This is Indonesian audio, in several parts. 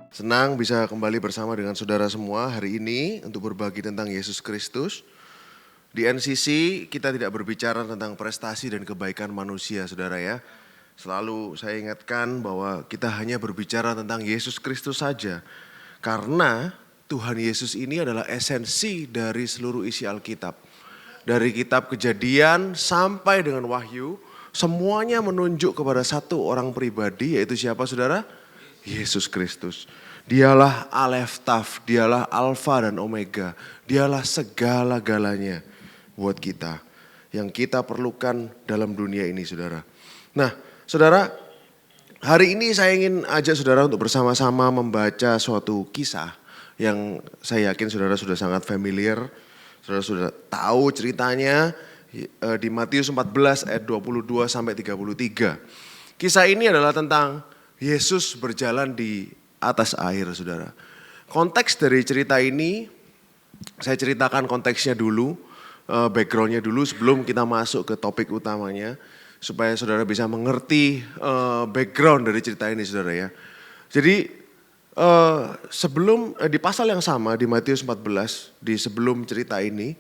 Senang bisa kembali bersama dengan saudara semua hari ini untuk berbagi tentang Yesus Kristus. Di NCC kita tidak berbicara tentang prestasi dan kebaikan manusia, saudara ya. Selalu saya ingatkan bahwa kita hanya berbicara tentang Yesus Kristus saja. Karena Tuhan Yesus ini adalah esensi dari seluruh isi Alkitab. Dari kitab Kejadian sampai dengan Wahyu, semuanya menunjuk kepada satu orang pribadi, yaitu siapa saudara? Yesus Kristus. Dialah Alef Taf, dialah Alfa dan Omega. Dialah segala-galanya buat kita. Yang kita perlukan dalam dunia ini, saudara. Nah, saudara, hari ini saya ingin ajak saudara untuk bersama-sama membaca suatu kisah yang saya yakin saudara sudah sangat familiar. Saudara sudah tahu ceritanya di Matius 14 ayat 22 sampai 33. Kisah ini adalah tentang Yesus berjalan di atas air, saudara. Konteks dari cerita ini, saya ceritakan konteksnya dulu, backgroundnya dulu sebelum kita masuk ke topik utamanya. Supaya saudara bisa mengerti background dari cerita ini, saudara ya. Jadi sebelum di pasal yang sama di Matius 14, di sebelum cerita ini,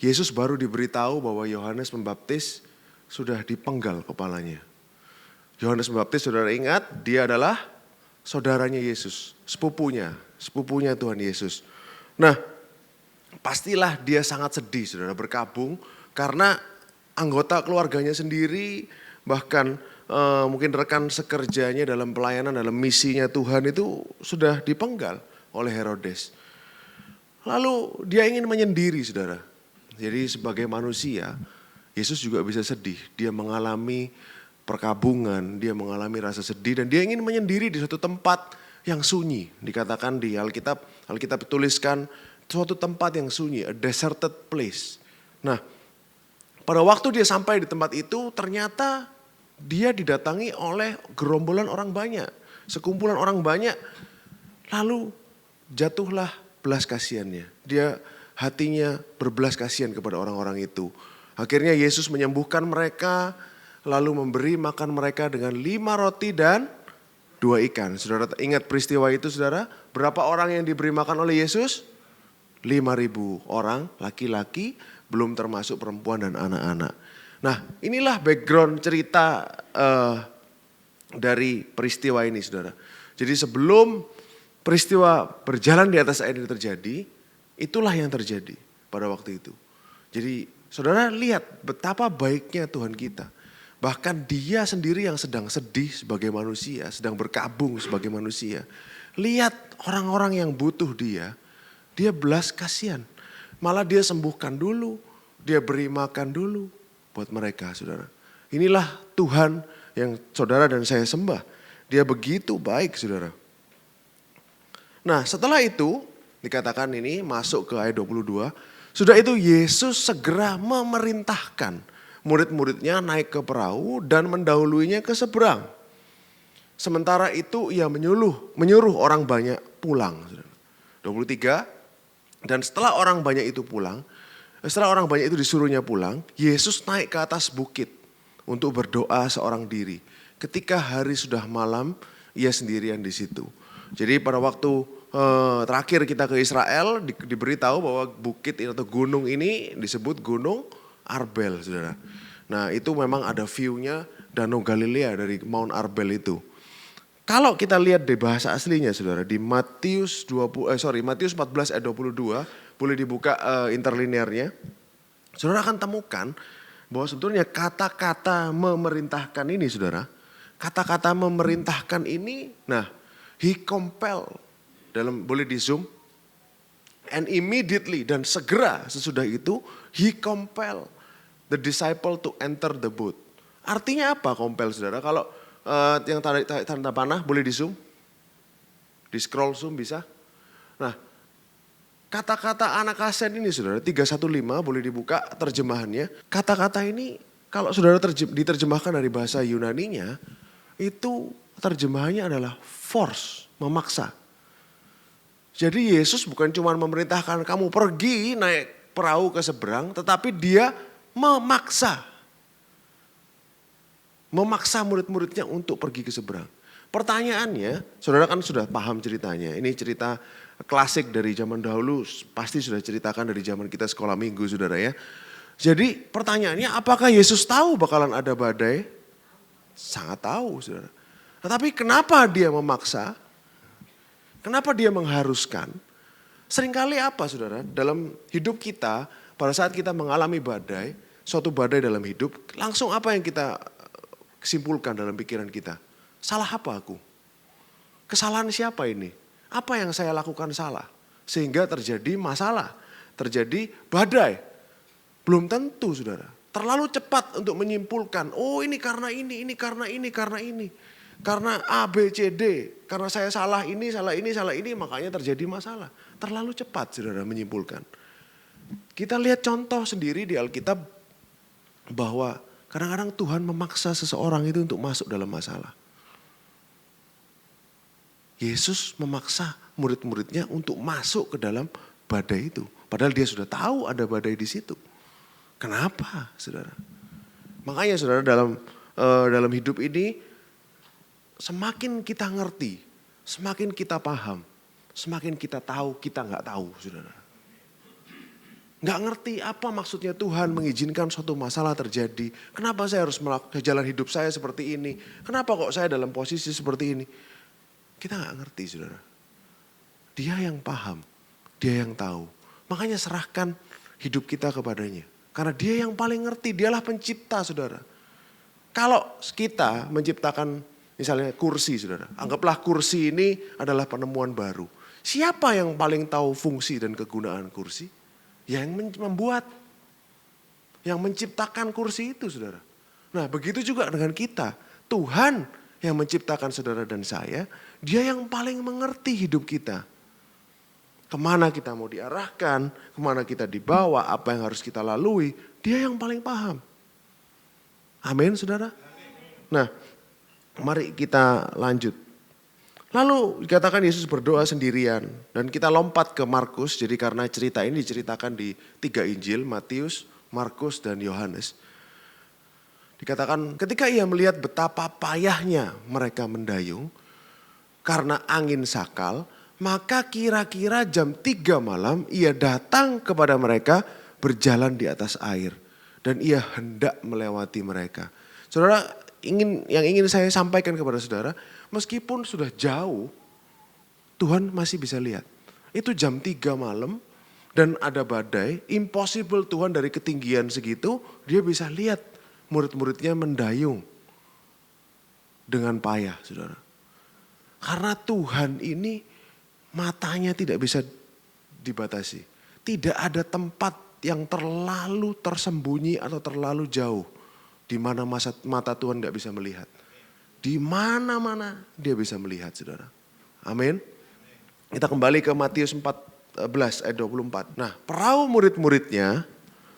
Yesus baru diberitahu bahwa Yohanes Pembaptis sudah dipenggal kepalanya. Yohanes Pembaptis, saudara ingat, dia adalah saudaranya Yesus, sepupunya Tuhan Yesus. Nah, pastilah dia sangat sedih, saudara, berkabung karena anggota keluarganya sendiri, bahkan mungkin rekan sekerjanya dalam pelayanan, dalam misinya Tuhan itu sudah dipenggal oleh Herodes. Lalu dia ingin menyendiri, saudara. Jadi sebagai manusia, Yesus juga bisa sedih. Dia mengalami perkabungan, dia mengalami rasa sedih dan dia ingin menyendiri di suatu tempat yang sunyi. Dikatakan di Alkitab tuliskan suatu tempat yang sunyi, a deserted place. Nah, pada waktu dia sampai di tempat itu ternyata dia didatangi oleh gerombolan orang banyak, sekumpulan orang banyak. Lalu jatuhlah belas kasihannya. Dia hatinya berbelas kasihan kepada orang-orang itu. Akhirnya Yesus menyembuhkan mereka, lalu memberi makan mereka dengan 5 roti dan 2 ikan. Saudara ingat peristiwa itu, saudara? Berapa orang yang diberi makan oleh Yesus? 5.000 orang, laki-laki, belum termasuk perempuan dan anak-anak. Nah, inilah background cerita dari peristiwa ini, saudara. Jadi sebelum peristiwa berjalan di atas air ini terjadi, itulah yang terjadi pada waktu itu. Jadi saudara lihat betapa baiknya Tuhan kita. Bahkan dia sendiri yang sedang sedih sebagai manusia, sedang berkabung sebagai manusia. Lihat orang-orang yang butuh dia belas kasihan. Malah dia sembuhkan dulu, dia beri makan dulu buat mereka, saudara. Inilah Tuhan yang saudara dan saya sembah. Dia begitu baik, saudara. Nah, setelah itu dikatakan ini masuk ke ayat 22. Sudah itu Yesus segera memerintahkan murid-muridnya naik ke perahu dan mendahuluinya ke seberang. Sementara itu ia menyuruh orang banyak pulang. 23, dan setelah orang banyak itu disuruhnya pulang, Yesus naik ke atas bukit untuk berdoa seorang diri. Ketika hari sudah malam, ia sendirian di situ. Jadi pada waktu terakhir kita ke Israel, diberitahu bahwa bukit atau gunung ini disebut Gunung Arbel, saudara. Nah, itu memang ada view-nya Danau Galilea dari Mount Arbel itu. Kalau kita lihat di bahasa aslinya, saudara, di Matius 14 ayat 22, boleh dibuka interlinearnya. Saudara akan temukan bahwa sebetulnya kata-kata memerintahkan ini, saudara, kata-kata memerintahkan ini, nah, he compelled, boleh di zoom, and immediately, dan segera sesudah itu, he compelled the disciple to enter the boat. Artinya apa compel, saudara? Kalau yang tanda panah boleh di zoom, di scroll zoom bisa. Nah, kata-kata anak asen ini, saudara, 315 boleh dibuka terjemahannya. Kata-kata ini kalau saudara diterjemahkan dari bahasa Yunaninya, itu terjemahannya adalah force, memaksa. Jadi Yesus bukan cuma memerintahkan kamu pergi naik perahu ke seberang, tetapi dia memaksa murid-muridnya untuk pergi ke seberang. Pertanyaannya, saudara kan sudah paham ceritanya. Ini cerita klasik dari zaman dahulu, pasti sudah ceritakan dari zaman kita sekolah minggu, saudara ya. Jadi pertanyaannya, apakah Yesus tahu bakalan ada badai? Sangat tahu, saudara. Tetapi kenapa dia memaksa? Kenapa dia mengharuskan? Seringkali apa, saudara? Dalam hidup kita, pada saat kita mengalami badai, suatu badai dalam hidup, langsung apa yang kita simpulkan dalam pikiran kita? Salah apa aku? Kesalahan siapa ini? Apa yang saya lakukan salah? Sehingga terjadi masalah, terjadi badai. Belum tentu, saudara. Terlalu cepat untuk menyimpulkan, oh ini karena ini karena ini, karena ini. Karena A, B, C, D. Karena saya salah ini, makanya terjadi masalah. Terlalu cepat, saudara, menyimpulkan. Kita lihat contoh sendiri di Alkitab bahwa kadang-kadang Tuhan memaksa seseorang itu untuk masuk dalam masalah. Yesus memaksa murid-muridnya untuk masuk ke dalam badai itu. Padahal dia sudah tahu ada badai di situ. Kenapa, saudara? Makanya, saudara, dalam hidup ini semakin kita ngerti, semakin kita paham, semakin kita tahu kita nggak tahu, saudara. Nggak ngerti apa maksudnya Tuhan mengizinkan suatu masalah terjadi. Kenapa saya harus melakukan jalan hidup saya seperti ini? Kenapa kok saya dalam posisi seperti ini? Kita nggak ngerti, saudara. Dia yang paham, dia yang tahu. Makanya serahkan hidup kita kepadanya. Karena dia yang paling ngerti, dialah pencipta, saudara. Kalau kita menciptakan misalnya kursi, saudara. Anggaplah kursi ini adalah penemuan baru. Siapa yang paling tahu fungsi dan kegunaan kursi? Yang membuat, yang menciptakan kursi itu, saudara. Nah, begitu juga dengan kita. Tuhan yang menciptakan saudara dan saya, dia yang paling mengerti hidup kita. Kemana kita mau diarahkan, kemana kita dibawa, apa yang harus kita lalui, dia yang paling paham. Amin, saudara. Nah, mari kita lanjut. Lalu dikatakan Yesus berdoa sendirian dan kita lompat ke Markus. Jadi karena cerita ini diceritakan di 3 Injil, Matius, Markus dan Yohanes. Dikatakan ketika ia melihat betapa payahnya mereka mendayung karena angin sakal, maka kira-kira jam 3 malam ia datang kepada mereka berjalan di atas air dan ia hendak melewati mereka. Saudara, yang ingin saya sampaikan kepada saudara, meskipun sudah jauh, Tuhan masih bisa lihat. Itu jam 3 malam dan ada badai, impossible Tuhan dari ketinggian segitu, dia bisa lihat murid-muridnya mendayung dengan payah, saudara. Karena Tuhan ini matanya tidak bisa dibatasi. Tidak ada tempat yang terlalu tersembunyi atau terlalu jauh di mana mata Tuhan tidak bisa melihat. Di mana-mana dia bisa melihat, saudara. Amin. Kita kembali ke Matius 14 ayat 24. Nah, perahu murid-muridnya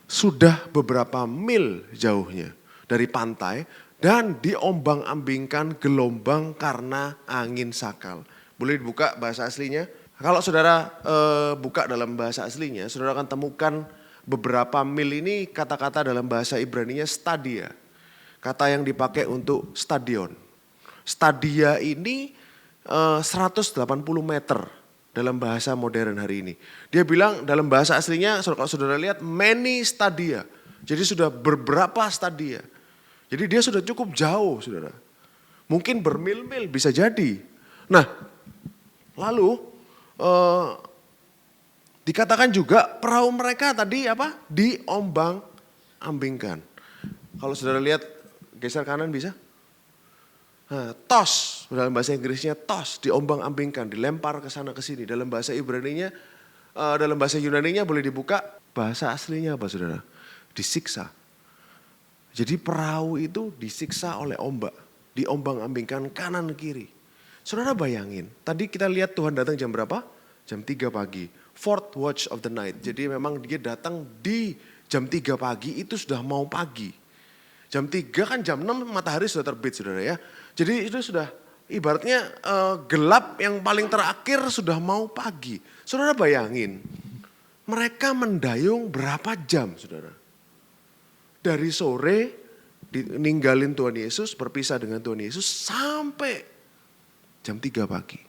sudah beberapa mil jauhnya dari pantai dan diombang-ambingkan gelombang karena angin sakal. Boleh dibuka bahasa aslinya? Kalau saudara buka dalam bahasa aslinya, saudara akan temukan beberapa mil ini kata-kata dalam bahasa Ibraninya stadia. Kata yang dipakai untuk stadion. Stadia ini 180 meter dalam bahasa modern hari ini. Dia bilang dalam bahasa aslinya, kalau saudara lihat, many stadia. Jadi sudah beberapa stadia. Jadi dia sudah cukup jauh, saudara. Mungkin bermil-mil bisa jadi. Nah, lalu dikatakan juga perahu mereka tadi apa? Diombang-ambingkan. Kalau saudara lihat, geser kanan bisa? Nah, tos, dalam bahasa Inggrisnya tos, diombang-ambingkan, dilempar ke sana ke sini. Dalam bahasa Ibraninya, dalam bahasa Yunaninya boleh dibuka. Bahasa aslinya apa, saudara? Disiksa. Jadi perahu itu disiksa oleh ombak, diombang-ambingkan kanan kiri. Saudara bayangin, tadi kita lihat Tuhan datang jam berapa? Jam 3 pagi, fourth watch of the night. Jadi memang dia datang di jam 3 pagi itu sudah mau pagi. Jam 3 kan jam 6 matahari sudah terbit, saudara ya. Jadi itu sudah ibaratnya gelap yang paling terakhir sudah mau pagi. Saudara bayangin, mereka mendayung berapa jam, saudara? Dari sore ninggalin Tuhan Yesus, berpisah dengan Tuhan Yesus sampai Jam 3 pagi.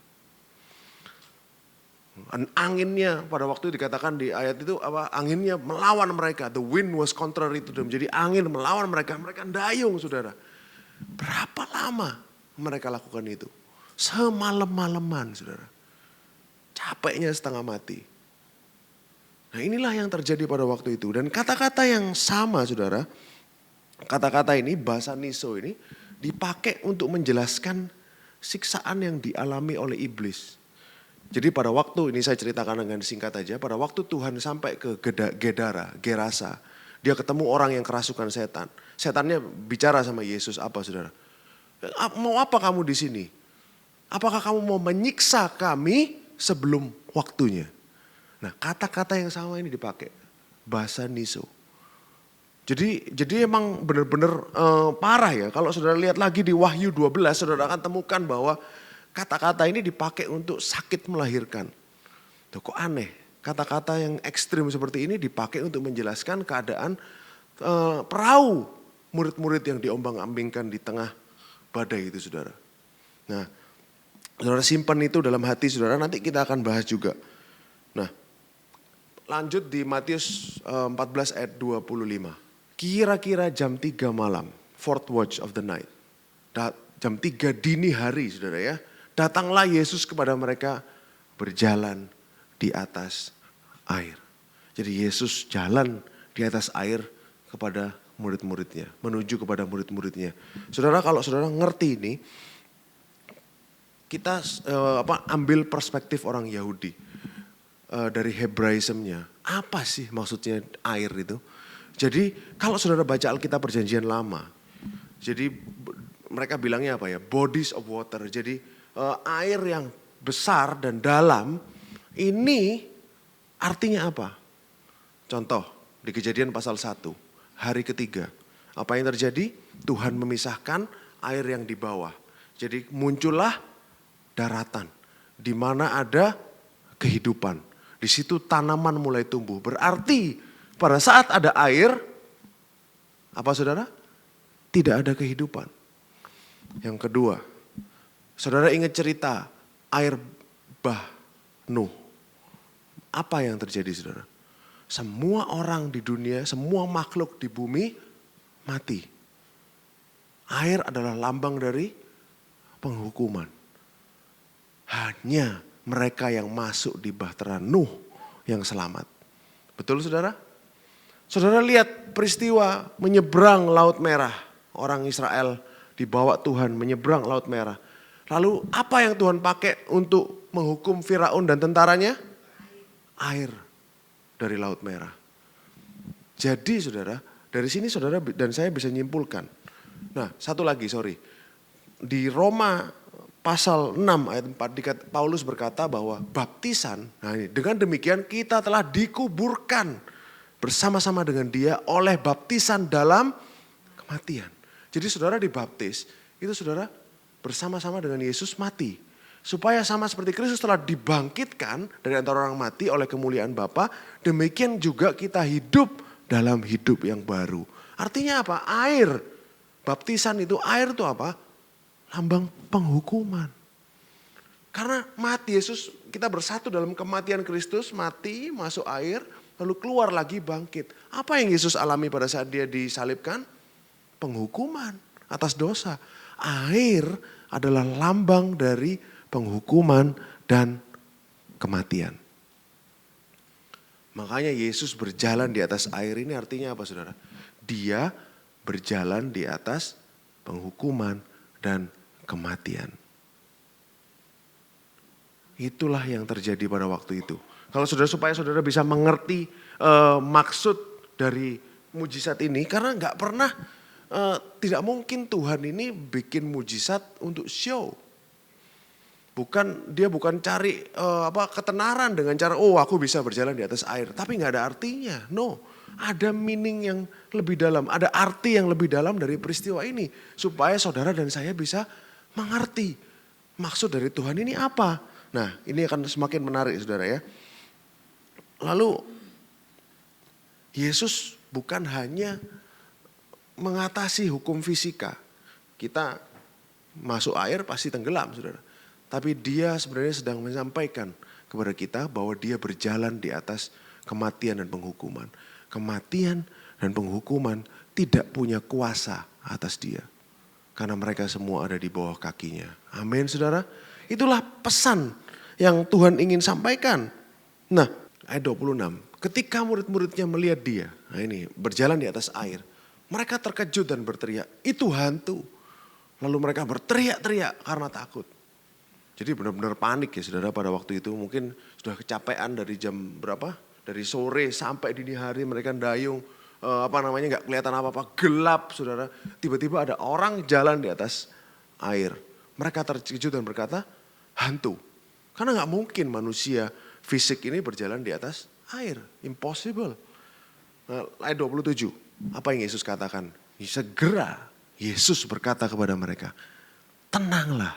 Anginnya pada waktu dikatakan di ayat itu anginnya melawan mereka. The wind was contrary to them. Jadi angin melawan mereka. Mereka dayung saudara. Berapa lama mereka lakukan itu? Semalam-malaman saudara. Capeknya setengah mati. Nah inilah yang terjadi pada waktu itu. Dan kata-kata yang sama saudara. Kata-kata ini bahasa Niso ini dipakai untuk menjelaskan siksaan yang dialami oleh iblis. Jadi pada waktu ini saya ceritakan dengan singkat aja. Pada waktu Tuhan sampai ke Gerasa. Dia ketemu orang yang kerasukan setan. Setannya bicara sama Yesus apa saudara? Mau apa kamu di sini? Apakah kamu mau menyiksa kami sebelum waktunya? Nah kata-kata yang sama ini dipakai. Bahasa Niso. Jadi emang benar-benar parah ya. Kalau saudara lihat lagi di Wahyu 12 saudara akan temukan bahwa kata-kata ini dipakai untuk sakit melahirkan. Tuh, kok aneh. Kata-kata yang ekstrim seperti ini dipakai untuk menjelaskan keadaan perahu murid-murid yang diombang-ambingkan di tengah badai itu saudara. Nah, saudara simpan itu dalam hati saudara, nanti kita akan bahas juga. Nah, lanjut di Matius 14 ayat 25. Kira-kira jam 3 malam, fourth watch of the night. Jam 3 dini hari saudara ya. Datanglah Yesus kepada mereka berjalan di atas air. Jadi Yesus jalan di atas air kepada murid-muridnya. Menuju kepada murid-muridnya. Saudara kalau saudara ngerti ini. Kita ambil perspektif orang Yahudi. Dari Hebraismnya. Apa sih maksudnya air itu? Jadi kalau saudara baca Alkitab Perjanjian Lama. Jadi mereka bilangnya apa ya? Bodies of water. Jadi air yang besar dan dalam ini artinya apa? Contoh di Kejadian pasal 1 hari ketiga. Apa yang terjadi? Tuhan memisahkan air yang di bawah. Jadi muncullah daratan di mana ada kehidupan. Di situ tanaman mulai tumbuh. Berarti pada saat ada air, apa saudara? Tidak ada kehidupan. Yang kedua, saudara ingat cerita air bah Nuh. Apa yang terjadi saudara? Semua orang di dunia, semua makhluk di bumi mati. Air adalah lambang dari penghukuman. Hanya mereka yang masuk di bahtera Nuh yang selamat. Betul saudara? Saudara lihat peristiwa menyeberang Laut Merah. Orang Israel dibawa Tuhan menyeberang Laut Merah. Lalu apa yang Tuhan pakai untuk menghukum Firaun dan tentaranya? Air dari Laut Merah. Jadi saudara, dari sini saudara dan saya bisa nyimpulkan. Nah satu lagi di Roma pasal 6 ayat 4 Paulus berkata bahwa baptisan, nah ini, dengan demikian kita telah dikuburkan bersama-sama dengan dia oleh baptisan dalam kematian. Jadi saudara dibaptis, itu saudara bersama-sama dengan Yesus mati. Supaya sama seperti Kristus telah dibangkitkan dari antara orang mati oleh kemuliaan Bapa, demikian juga kita hidup dalam hidup yang baru. Artinya apa? Air. Baptisan itu, air itu apa? Lambang penghukuman. Karena mati Yesus, kita bersatu dalam kematian Kristus, mati, masuk air, lalu keluar lagi bangkit. Apa yang Yesus alami pada saat dia disalibkan? Penghukuman atas dosa. Air adalah lambang dari penghukuman dan kematian. Makanya Yesus berjalan di atas air ini artinya apa saudara? Dia berjalan di atas penghukuman dan kematian. Itulah yang terjadi pada waktu itu. Kalau supaya saudara bisa mengerti maksud dari mujizat ini, karena nggak pernah, tidak mungkin Tuhan ini bikin mujizat untuk show. Dia bukan cari ketenaran dengan cara aku bisa berjalan di atas air, tapi nggak ada artinya. No, ada meaning yang lebih dalam, ada arti yang lebih dalam dari peristiwa ini supaya saudara dan saya bisa mengerti maksud dari Tuhan ini apa. Nah, ini akan semakin menarik saudara ya. Lalu Yesus bukan hanya mengatasi hukum fisika. Kita masuk air pasti tenggelam saudara. Tapi dia sebenarnya sedang menyampaikan kepada kita bahwa dia berjalan di atas kematian dan penghukuman. Kematian dan penghukuman tidak punya kuasa atas dia. Karena mereka semua ada di bawah kakinya. Amin saudara. Itulah pesan yang Tuhan ingin sampaikan. Nah ayat 26. Ketika murid-muridnya melihat dia. Nah ini berjalan di atas air. Mereka terkejut dan berteriak. Itu hantu. Lalu mereka berteriak-teriak karena takut. Jadi benar-benar panik ya saudara pada waktu itu. Mungkin sudah kecapean dari jam berapa? Dari sore sampai dini hari mereka dayung. Nggak kelihatan apa-apa, gelap saudara. Tiba-tiba ada orang jalan di atas air. Mereka terkejut dan berkata, hantu. Karena nggak mungkin manusia fisik ini berjalan di atas air. Impossible. Nah, ayat 27, apa yang Yesus katakan? Segera Yesus berkata kepada mereka, tenanglah,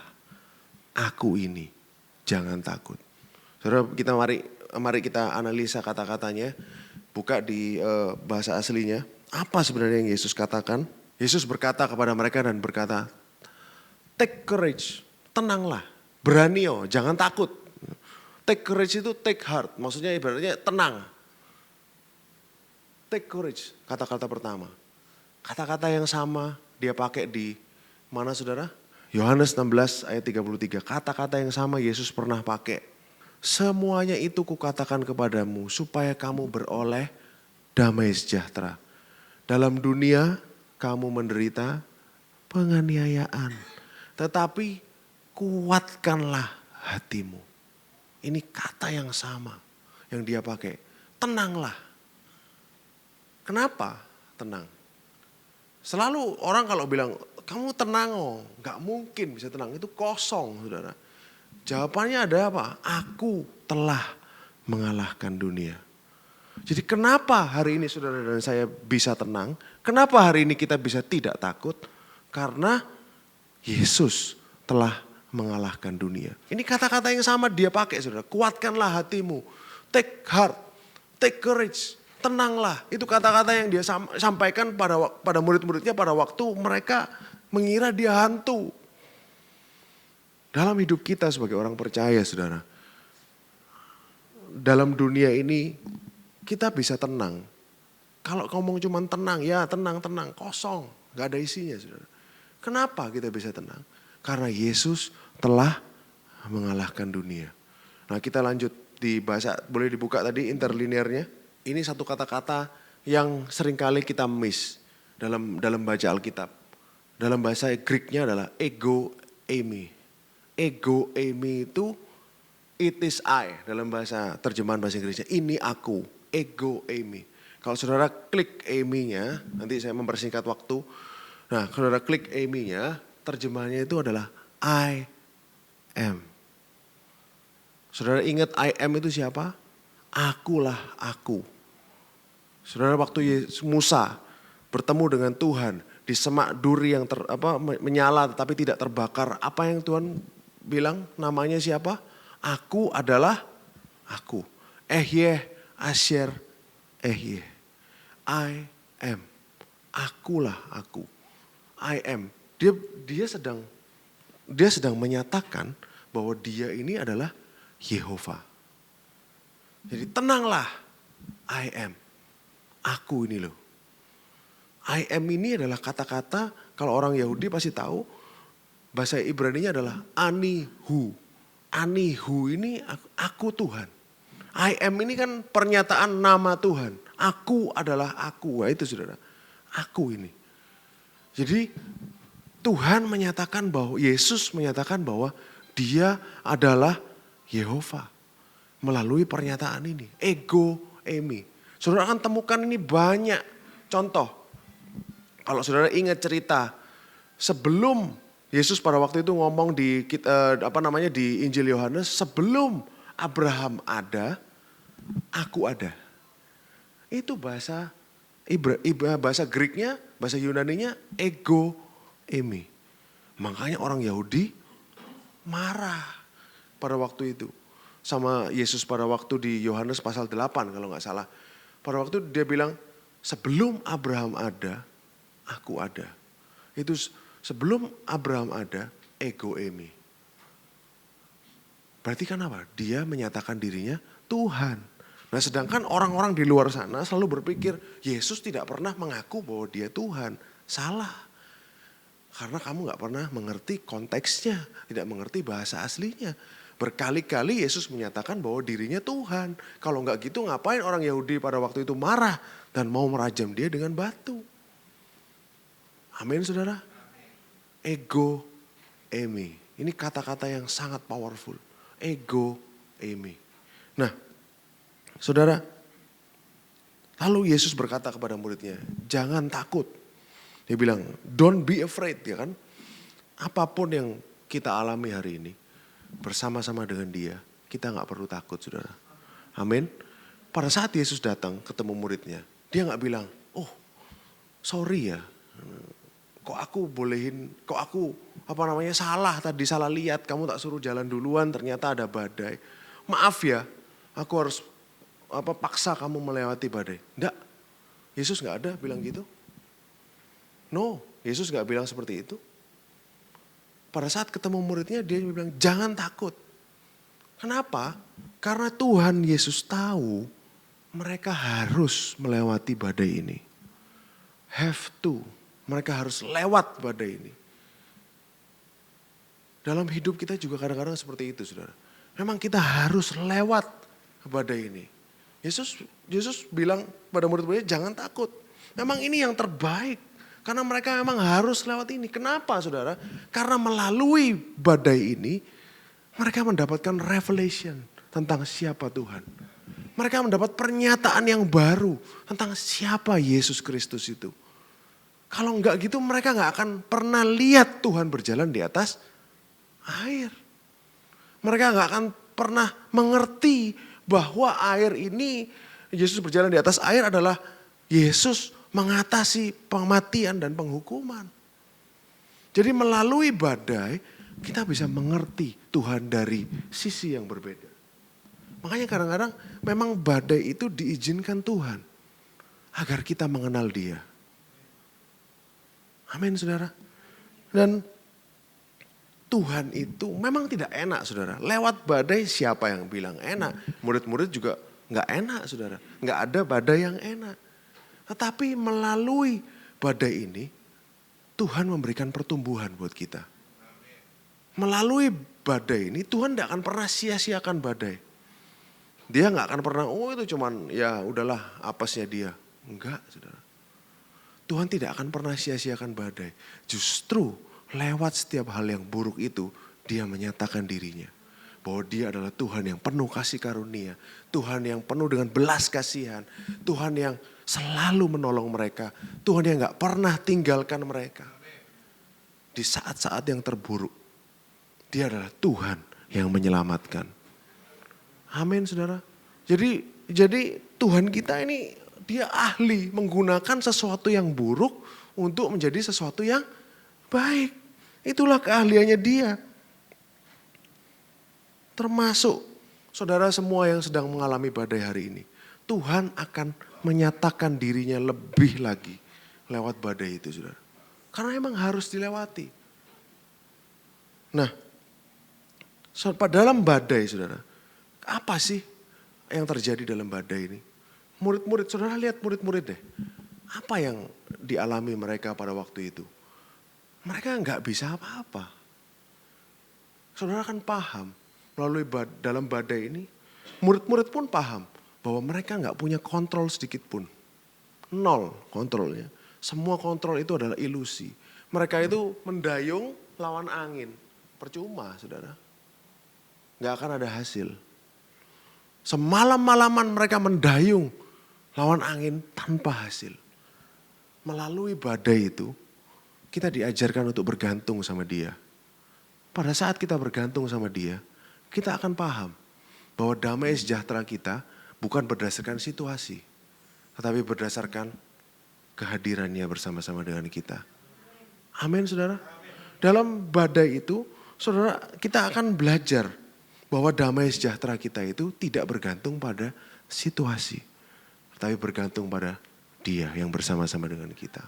aku ini, jangan takut. Saudara, mari kita analisa kata-katanya. Buka di bahasa aslinya. Apa sebenarnya yang Yesus katakan? Yesus berkata kepada mereka dan berkata, take courage, tenanglah, beranio, jangan takut. Take courage itu take heart, maksudnya ibaratnya tenang. Take courage, kata-kata pertama. Kata-kata yang sama dia pakai di mana saudara? Yohanes 16 ayat 33, kata-kata yang sama Yesus pernah pakai. Semuanya itu kukatakan kepadamu supaya kamu beroleh damai sejahtera. Dalam dunia kamu menderita penganiayaan. Tetapi kuatkanlah hatimu. Ini kata yang sama yang dia pakai. Tenanglah. Kenapa tenang? Selalu orang kalau bilang kamu tenang gak mungkin bisa tenang. Itu kosong saudara. Jawabannya ada apa? Aku telah mengalahkan dunia. Jadi kenapa hari ini saudara dan saya bisa tenang? Kenapa hari ini kita bisa tidak takut? Karena Yesus telah mengalahkan dunia. Ini kata-kata yang sama dia pakai saudara. Kuatkanlah hatimu. Take heart. Take courage. Tenanglah. Itu kata-kata yang dia sampaikan pada murid-muridnya pada waktu mereka mengira dia hantu. Dalam hidup kita sebagai orang percaya saudara. Dalam dunia ini kita bisa tenang. Kalau ngomong cuma tenang, ya tenang, kosong. Gak ada isinya saudara. Kenapa kita bisa tenang? Karena Yesus telah mengalahkan dunia. Nah kita lanjut di bahasa, boleh dibuka tadi interlinearnya. Ini satu kata-kata yang seringkali kita miss dalam baca Alkitab. Dalam bahasa Greeknya adalah ego eimi. Ego eimi itu it is I dalam bahasa terjemahan bahasa Inggrisnya. Ini aku, ego eimi. Kalau saudara klik eimi-nya, nanti saya mempersingkat waktu. Nah, kalau saudara klik eimi-nya, terjemahannya itu adalah I am. Saudara ingat I am itu siapa? Akulah aku. Saudara waktu Musa bertemu dengan Tuhan di semak duri yang menyala tetapi tidak terbakar. Apa yang Tuhan bilang namanya siapa? Aku adalah aku. Ehyeh, Asher, Ehyeh. I am. Akulah aku. I am. Dia sedang menyatakan bahwa dia ini adalah Yehova. Jadi tenanglah. I am. Aku ini loh. I am ini adalah kata-kata kalau orang Yahudi pasti tahu bahasa Ibraninya adalah anihu. Anihu ini aku Tuhan. I am ini kan pernyataan nama Tuhan. Aku adalah aku. Wah itu saudara. Aku ini. Jadi Tuhan menyatakan bahwa Yesus menyatakan bahwa dia adalah Yehova. Melalui pernyataan ini. Ego eimi. Saudara akan temukan ini banyak contoh. Kalau saudara ingat cerita sebelum Yesus pada waktu itu ngomong di Injil Yohanes, sebelum Abraham ada, aku ada. Itu bahasa Greeknya, bahasa Yunaninya ego eimi. Makanya orang Yahudi marah pada waktu itu sama Yesus pada waktu di Yohanes pasal 8 kalau nggak salah. Pada waktu dia bilang, sebelum Abraham ada, aku ada. Itu sebelum Abraham ada, ego eimi. Berarti kan apa? Dia menyatakan dirinya Tuhan. Nah sedangkan orang-orang di luar sana selalu berpikir Yesus tidak pernah mengaku bahwa dia Tuhan. Salah. Karena kamu gak pernah mengerti konteksnya, tidak mengerti bahasa aslinya. Berkali-kali Yesus menyatakan bahwa dirinya Tuhan. Kalau gak gitu ngapain orang Yahudi pada waktu itu marah dan mau merajam dia dengan batu. Amin saudara. Ego eimi. Ini kata-kata yang sangat powerful. Ego eimi. Nah saudara, lalu Yesus berkata kepada muridnya, jangan takut. Dia bilang, don't be afraid, ya kan? Apapun yang kita alami hari ini, bersama-sama dengan dia, kita gak perlu takut, saudara. Amin. Pada saat Yesus datang ketemu muridnya, dia gak bilang, oh sorry ya, kok aku salah tadi, salah lihat, kamu tak suruh jalan duluan, ternyata ada badai. Maaf ya, aku harus paksa kamu melewati badai. Enggak, Yesus gak ada bilang gitu. No, Yesus gak bilang seperti itu. Pada saat ketemu muridnya dia bilang jangan takut. Kenapa? Karena Tuhan Yesus tahu mereka harus melewati badai ini. Have to. Mereka harus lewat badai ini. Dalam hidup kita juga kadang-kadang seperti itu saudara. Memang kita harus lewat badai ini. Yesus bilang pada murid-muridnya jangan takut. Memang ini yang terbaik. Karena mereka memang harus lewat ini. Kenapa saudara? Karena melalui badai ini, mereka mendapatkan revelation tentang siapa Tuhan. Mereka mendapat pernyataan yang baru tentang siapa Yesus Kristus itu. Kalau enggak gitu mereka enggak akan pernah lihat Tuhan berjalan di atas air. Mereka enggak akan pernah mengerti bahwa air ini, Yesus berjalan di atas air adalah Yesus mengatasi kematian dan penghukuman. Jadi melalui badai kita bisa mengerti Tuhan dari sisi yang berbeda. Makanya kadang-kadang memang badai itu diizinkan Tuhan agar kita mengenal Dia. Amin saudara. Dan Tuhan itu memang tidak enak saudara. Lewat badai siapa yang bilang enak? Murid-murid juga gak enak saudara. Gak ada badai yang enak. Tetapi melalui badai ini, Tuhan memberikan pertumbuhan buat kita. Melalui badai ini, Tuhan tidak akan pernah sia-siakan badai. Dia gak akan pernah, oh itu cuman ya udahlah apesnya dia. Enggak, saudara. Tuhan tidak akan pernah sia-siakan badai. Justru lewat setiap hal yang buruk itu, dia menyatakan dirinya. Bahwa dia adalah Tuhan yang penuh kasih karunia. Tuhan yang penuh dengan belas kasihan. Tuhan yang selalu menolong mereka. Tuhan yang gak pernah tinggalkan mereka. Di saat-saat yang terburuk. Dia adalah Tuhan yang menyelamatkan. Amin saudara. Jadi Tuhan kita ini dia ahli menggunakan sesuatu yang buruk untuk menjadi sesuatu yang baik. Itulah keahliannya dia. Termasuk saudara semua yang sedang mengalami badai hari ini. Tuhan akan menyatakan dirinya lebih lagi lewat badai itu saudara. Karena emang harus dilewati. Nah, dalam badai saudara, apa sih yang terjadi dalam badai ini? Murid-murid, saudara lihat murid-murid deh. Apa yang dialami mereka pada waktu itu? Mereka nggak bisa apa-apa. Saudara kan paham, melalui dalam badai ini, murid-murid pun paham bahwa mereka nggak punya kontrol sedikit pun. Nol kontrolnya. Semua kontrol itu adalah ilusi. Mereka itu mendayung lawan angin. Percuma saudara. Nggak akan ada hasil. Semalam-malaman mereka mendayung lawan angin tanpa hasil. Melalui badai itu, kita diajarkan untuk bergantung sama Dia. Pada saat kita bergantung sama Dia, kita akan paham bahwa damai sejahtera kita bukan berdasarkan situasi, tetapi berdasarkan kehadirannya bersama-sama dengan kita. Amin saudara. Dalam badai itu, saudara kita akan belajar bahwa damai sejahtera kita itu tidak bergantung pada situasi, tetapi bergantung pada Dia yang bersama-sama dengan kita.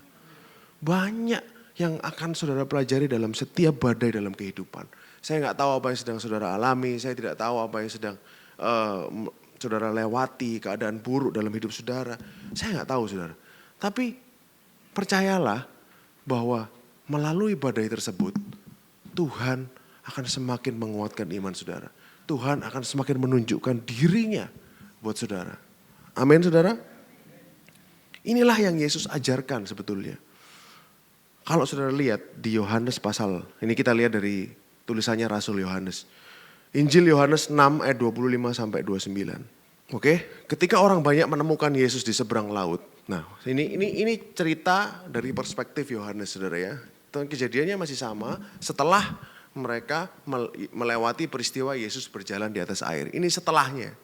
Banyak yang akan saudara pelajari dalam setiap badai dalam kehidupan. Saya nggak tahu apa yang sedang saudara alami, saya tidak tahu apa yang sedang saudara lewati, keadaan buruk dalam hidup saudara. Saya nggak tahu saudara. Tapi percayalah bahwa melalui badai tersebut, Tuhan akan semakin menguatkan iman saudara. Tuhan akan semakin menunjukkan dirinya buat saudara. Amin saudara. Inilah yang Yesus ajarkan sebetulnya. Kalau saudara lihat di Yohanes pasal, ini kita lihat dari tulisannya Rasul Yohanes. Injil Yohanes 6 ayat 25 sampai 29. Oke, ketika orang banyak menemukan Yesus di seberang laut. Nah, ini cerita dari perspektif Yohanes saudara ya. Kejadiannya masih sama setelah mereka melewati peristiwa Yesus berjalan di atas air. Ini setelahnya.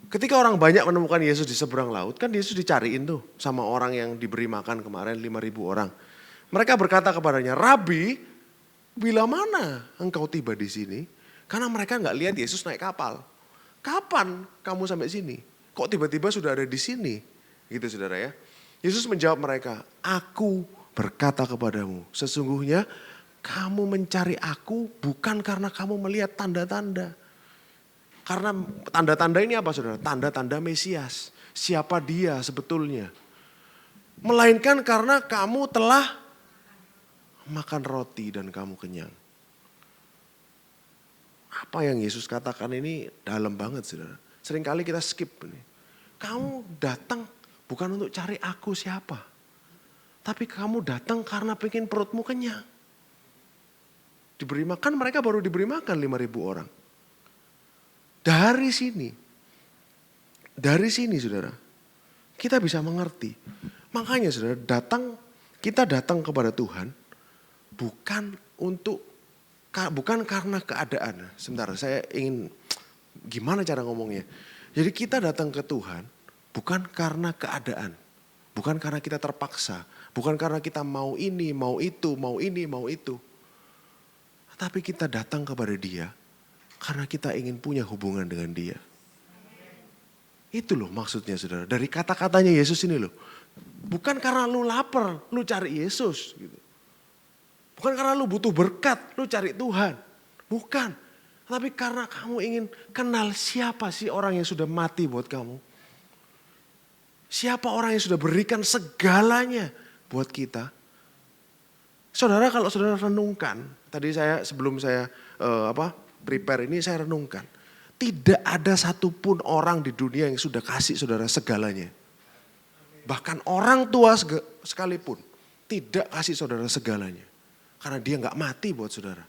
Ketika orang banyak menemukan Yesus di seberang laut, kan Yesus dicariin tuh sama orang yang diberi makan kemarin 5.000 orang. Mereka berkata kepadanya, Rabi, bila mana engkau tiba di sini? Karena mereka nggak lihat Yesus naik kapal. Kapan kamu sampai sini? Kok tiba-tiba sudah ada di sini? Gitu saudara ya. Yesus menjawab mereka, aku berkata kepadamu, sesungguhnya kamu mencari aku bukan karena kamu melihat tanda-tanda. Karena tanda-tanda ini apa saudara? Tanda-tanda Mesias. Siapa dia sebetulnya? Melainkan karena kamu telah makan roti dan kamu kenyang. Apa yang Yesus katakan ini dalam banget saudara. Seringkali kita skip ini. Kamu datang bukan untuk cari aku siapa. Tapi kamu datang karena pengen perutmu kenyang. Diberi makan, mereka baru diberi makan 5.000 orang. Dari sini saudara, kita bisa mengerti. Makanya saudara, kita datang kepada Tuhan bukan karena keadaan. Sebentar, saya ingin gimana cara ngomongnya. Jadi kita datang ke Tuhan bukan karena keadaan, bukan karena kita terpaksa, bukan karena kita mau ini, mau itu, mau ini, mau itu. Tapi kita datang kepada Dia karena kita ingin punya hubungan dengan Dia. Itu loh maksudnya saudara. Dari kata-katanya Yesus ini loh. Bukan karena lu lapar, lu cari Yesus. Gitu. Bukan karena lu butuh berkat, lu cari Tuhan. Bukan. Tapi karena kamu ingin kenal siapa sih orang yang sudah mati buat kamu. Siapa orang yang sudah berikan segalanya buat kita. Saudara kalau saudara renungkan. Tadi sebelum saya prepare ini saya renungkan. Tidak ada satupun orang di dunia yang sudah kasih saudara segalanya. Bahkan orang tua sekalipun tidak kasih saudara segalanya. Karena dia gak mati buat saudara.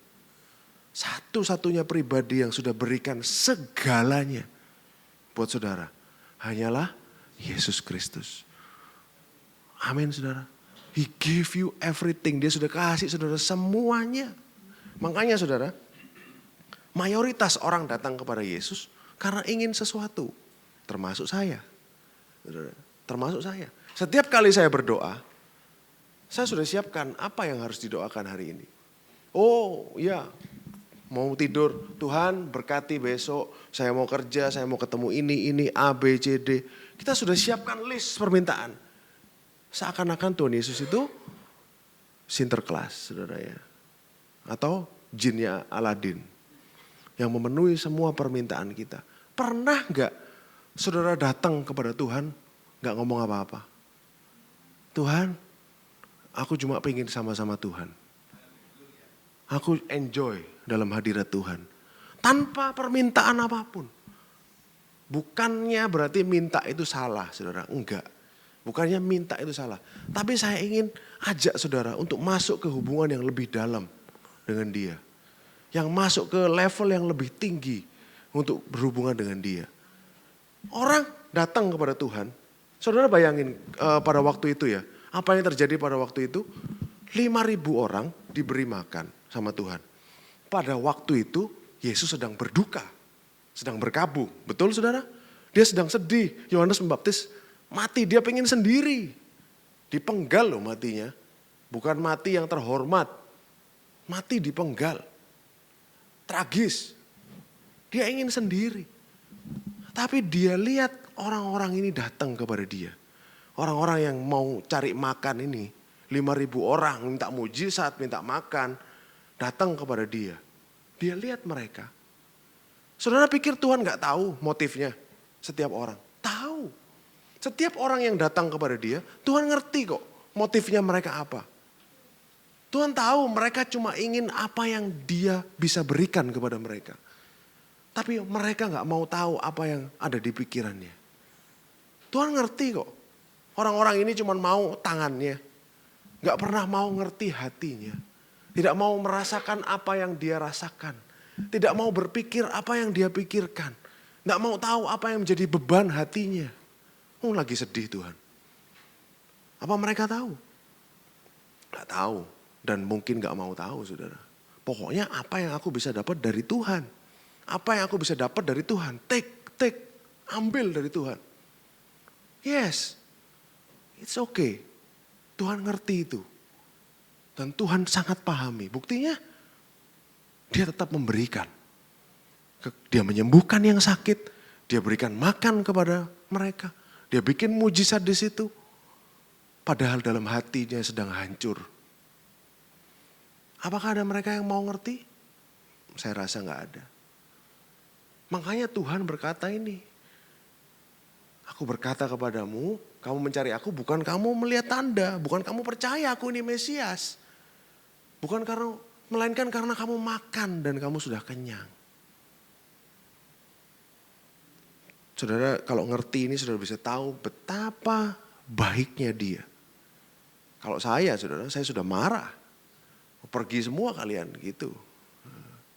Satu-satunya pribadi yang sudah berikan segalanya buat saudara. Hanyalah Yesus Kristus. Amin saudara. He gave you everything. Dia sudah kasih saudara semuanya. Makanya saudara, mayoritas orang datang kepada Yesus karena ingin sesuatu. Termasuk saya. Termasuk saya. Setiap kali saya berdoa, saya sudah siapkan apa yang harus didoakan hari ini. Oh ya, mau tidur, Tuhan berkati besok, saya mau kerja, saya mau ketemu ini, A, B, C, D. Kita sudah siapkan list permintaan. Seakan-akan Tuhan Yesus itu Sinterklas, saudara ya. Atau jinnya Aladin. Yang memenuhi semua permintaan kita. Pernah gak saudara datang kepada Tuhan gak ngomong apa-apa? Tuhan, aku cuma pengen sama-sama Tuhan. Aku enjoy dalam hadirat Tuhan. Tanpa permintaan apapun. Bukannya berarti minta itu salah, saudara. Enggak. Bukannya minta itu salah. Tapi saya ingin ajak saudara untuk masuk ke hubungan yang lebih dalam dengan Dia. Yang masuk ke level yang lebih tinggi untuk berhubungan dengan Dia. Orang datang kepada Tuhan. Saudara bayangin pada waktu itu ya. Apa yang terjadi pada waktu itu? 5.000 orang diberi makan sama Tuhan. Pada waktu itu Yesus sedang berduka. Sedang berkabung. Betul saudara? Dia sedang sedih. Yohanes Pembaptis mati, dia pengen sendiri. Dipenggal loh matinya. Bukan mati yang terhormat. Mati dipenggal. Tragis. Dia ingin sendiri. Tapi dia lihat orang-orang ini datang kepada dia. Orang-orang yang mau cari makan ini. 5.000 orang minta mujizat, minta makan, datang kepada dia. Dia lihat mereka. Saudara pikir Tuhan gak tahu motifnya setiap orang? Tahu. Setiap orang yang datang kepada dia, Tuhan ngerti kok motifnya mereka apa. Tuhan tahu mereka cuma ingin apa yang dia bisa berikan kepada mereka. Tapi mereka gak mau tahu apa yang ada di pikirannya. Tuhan ngerti kok. Orang-orang ini cuma mau tangannya. Gak pernah mau ngerti hatinya. Tidak mau merasakan apa yang dia rasakan. Tidak mau berpikir apa yang dia pikirkan. Gak mau tahu apa yang menjadi beban hatinya. Lagi sedih Tuhan. Apa mereka tahu? Gak tahu. Dan mungkin gak mau tahu saudara. Pokoknya apa yang aku bisa dapat dari Tuhan. Apa yang aku bisa dapat dari Tuhan. Take. Ambil dari Tuhan. Yes. It's okay. Tuhan ngerti itu. Dan Tuhan sangat pahami. Buktinya dia tetap memberikan. Dia menyembuhkan yang sakit. Dia berikan makan kepada mereka. Dia bikin mujizat di situ. Padahal dalam hatinya sedang hancur. Apakah ada mereka yang mau ngerti? Saya rasa gak ada. Makanya Tuhan berkata ini. Aku berkata kepadamu, kamu mencari aku bukan kamu melihat tanda. Bukan kamu percaya aku ini Mesias. Melainkan karena kamu makan dan kamu sudah kenyang. Saudara kalau ngerti ini saudara bisa tahu betapa baiknya dia. Kalau saudara saya sudah marah. Pergi semua kalian gitu.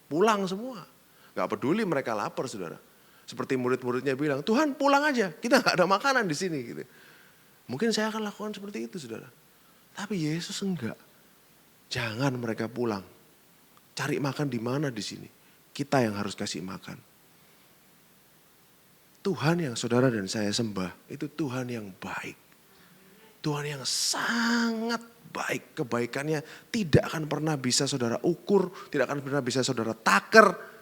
Pulang semua. Gak peduli mereka lapar saudara. Seperti murid-muridnya bilang, Tuhan pulang aja. Kita gak ada makanan di sini gitu. Mungkin saya akan lakukan seperti itu saudara. Tapi Yesus enggak. Jangan mereka pulang. Cari makan di mana di sini. Kita yang harus kasih makan. Tuhan yang saudara dan saya sembah itu Tuhan yang baik. Tuhan yang sangat baik. Kebaikannya tidak akan pernah bisa saudara ukur, tidak akan pernah bisa saudara taker.